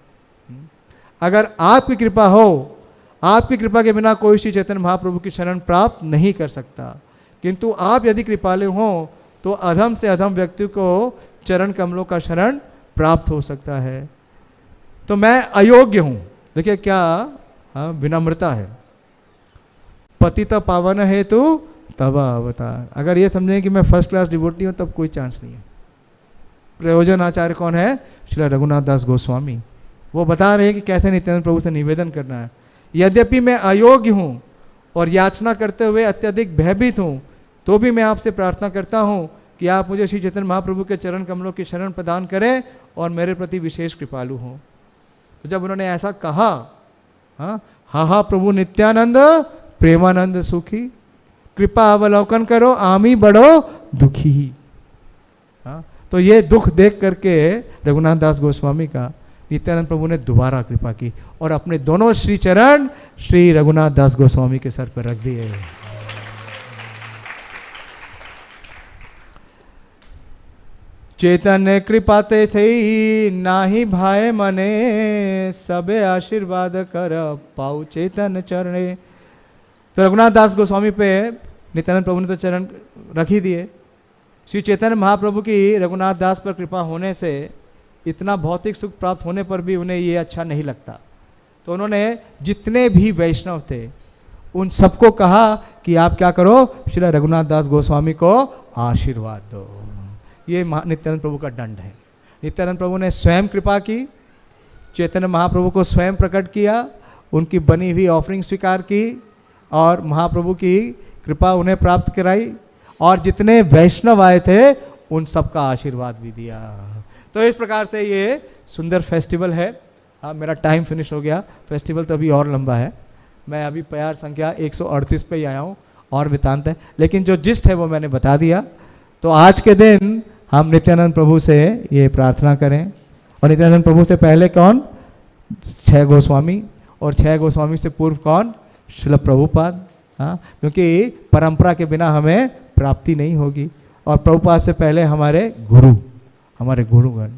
अगर आपकी कृपा हो, आपकी कृपा के बिना कोई श्री चैतन्य महाप्रभु की शरण प्राप्त नहीं कर सकता। किंतु आप यदि कृपालु हो तो अधम से अधम व्यक्ति को चरण कमलों का शरण प्राप्त हो सकता है। तो मैं अयोग्य हूं। देखिए क्या विनम्रता है। पतित पावन हेतु तब अवतार। अगर ये समझें कि मैं फर्स्ट क्लास डिवोटी हूं, तब कोई चांस नहीं है। प्रयोजन आचार्य कौन है? श्री रघुनाथ दास गोस्वामी। वो बता रहे हैं कि कैसे नित्यानंद प्रभु से निवेदन करना है। यद्यपि मैं अयोग्य हूं और याचना करते हुए अत्यधिक भयभीत हूं, तो भी मैं आपसे प्रार्थना करता हूं कि आप मुझे श्री चैतन्य महाप्रभु के चरण कमलों की शरण प्रदान करें और मेरे प्रति विशेष कृपालु हों। तो जब उन्होंने ऐसा कहा, हा प्रभु नित्यानंद प्रेमानंद सुखी, कृपा अवलोकन करो आमी बड़ो दुखी। तो ये दुख देख करके रघुनाथ दास गोस्वामी का नित्यानंद प्रभु ने दोबारा कृपा की और अपने दोनों श्री चरण श्री रघुनाथ दास गोस्वामी के सर पर रख दिए। चैतन्य कृपा ते सही नाही भाए मने, सबे आशीर्वाद कर पाऊ चैतन्य चरणे। तो रघुनाथ दास गोस्वामी पे नित्यानंद प्रभु ने तो चरण रख ही दिए। श्री चैतन्य महाप्रभु की रघुनाथ दास पर कृपा होने से इतना भौतिक सुख प्राप्त होने पर भी उन्हें ये अच्छा नहीं लगता। तो उन्होंने जितने भी वैष्णव थे उन सबको कहा कि आप क्या करो, श्री रघुनाथ दास गोस्वामी को आशीर्वाद दो। ये नित्यानंद प्रभु का दंड है। नित्यानंद प्रभु ने स्वयं कृपा की, चैतन्य महाप्रभु को स्वयं प्रकट किया, उनकी बनी हुई ऑफरिंग स्वीकार की और महाप्रभु की कृपा उन्हें प्राप्त कराई और जितने वैष्णव आए थे उन सबका आशीर्वाद भी दिया। तो इस प्रकार से ये सुंदर फेस्टिवल है। मेरा टाइम फिनिश हो गया, फेस्टिवल तो अभी और लंबा है। मैं अभी प्यार संख्या 138 पे ही आया हूँ और वृतांत है, लेकिन जो जिस्ट है वो मैंने बता दिया। तो आज के दिन हम नित्यानंद प्रभु से ये प्रार्थना करें। और नित्यानंद प्रभु से पहले कौन? 6 गोस्वामी, और 6 गोस्वामी से पूर्व कौन? श्रील प्रभुपाद। क्योंकि परंपरा के बिना हमें प्राप्ति नहीं होगी। और प्रभुपाद से पहले हमारे गुरु, हमारे गुरुगण।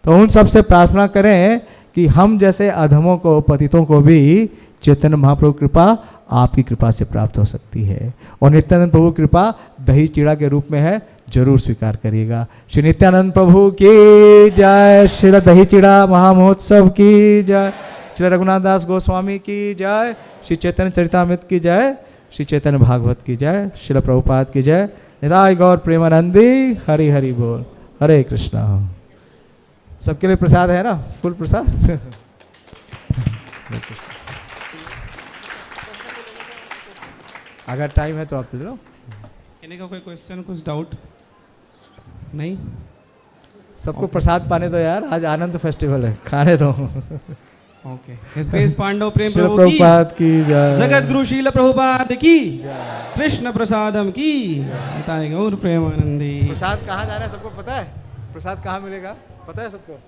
तो उन सब से प्रार्थना करें कि हम जैसे अधमों को, पतितों को भी चैतन्य महाप्रभु कृपा आपकी कृपा से प्राप्त हो सकती है। और नित्यानंद प्रभु कृपा दही चिड़ा के रूप में है, जरूर स्वीकार करिएगा। श्री नित्यानंद प्रभु की जय, श्री दही चिड़ा महामहोत्सव की जय, श्री रघुनाथ दास गोस्वामी की जय, श्री चैतन्य चरितामृत की जय, श्री चैतन्य भागवत की जय, श्री प्रभुपाद की जय। निताय गौर प्रेमानंदी, हरि हरि बोल। हरे कृष्णा। सबके लिए प्रसाद है ना, फुल प्रसाद। अगर टाइम है तो आप दे दो। का कोई क्वेश्चन, कुछ डाउट? नहीं, सबको प्रसाद पाने दो यार, आज आनंद फेस्टिवल है, खाने दो। ओके। His Grace पांडव प्रेम श्रील प्रभु प्रभुपाद की जय, जगत गुरु शील प्रभुपाद की, कृष्ण प्रसादम की, निताय गौर प्रेमानंदी। प्रसाद कहाँ जाना है सबको पता है? प्रसाद कहाँ मिलेगा पता है सबको?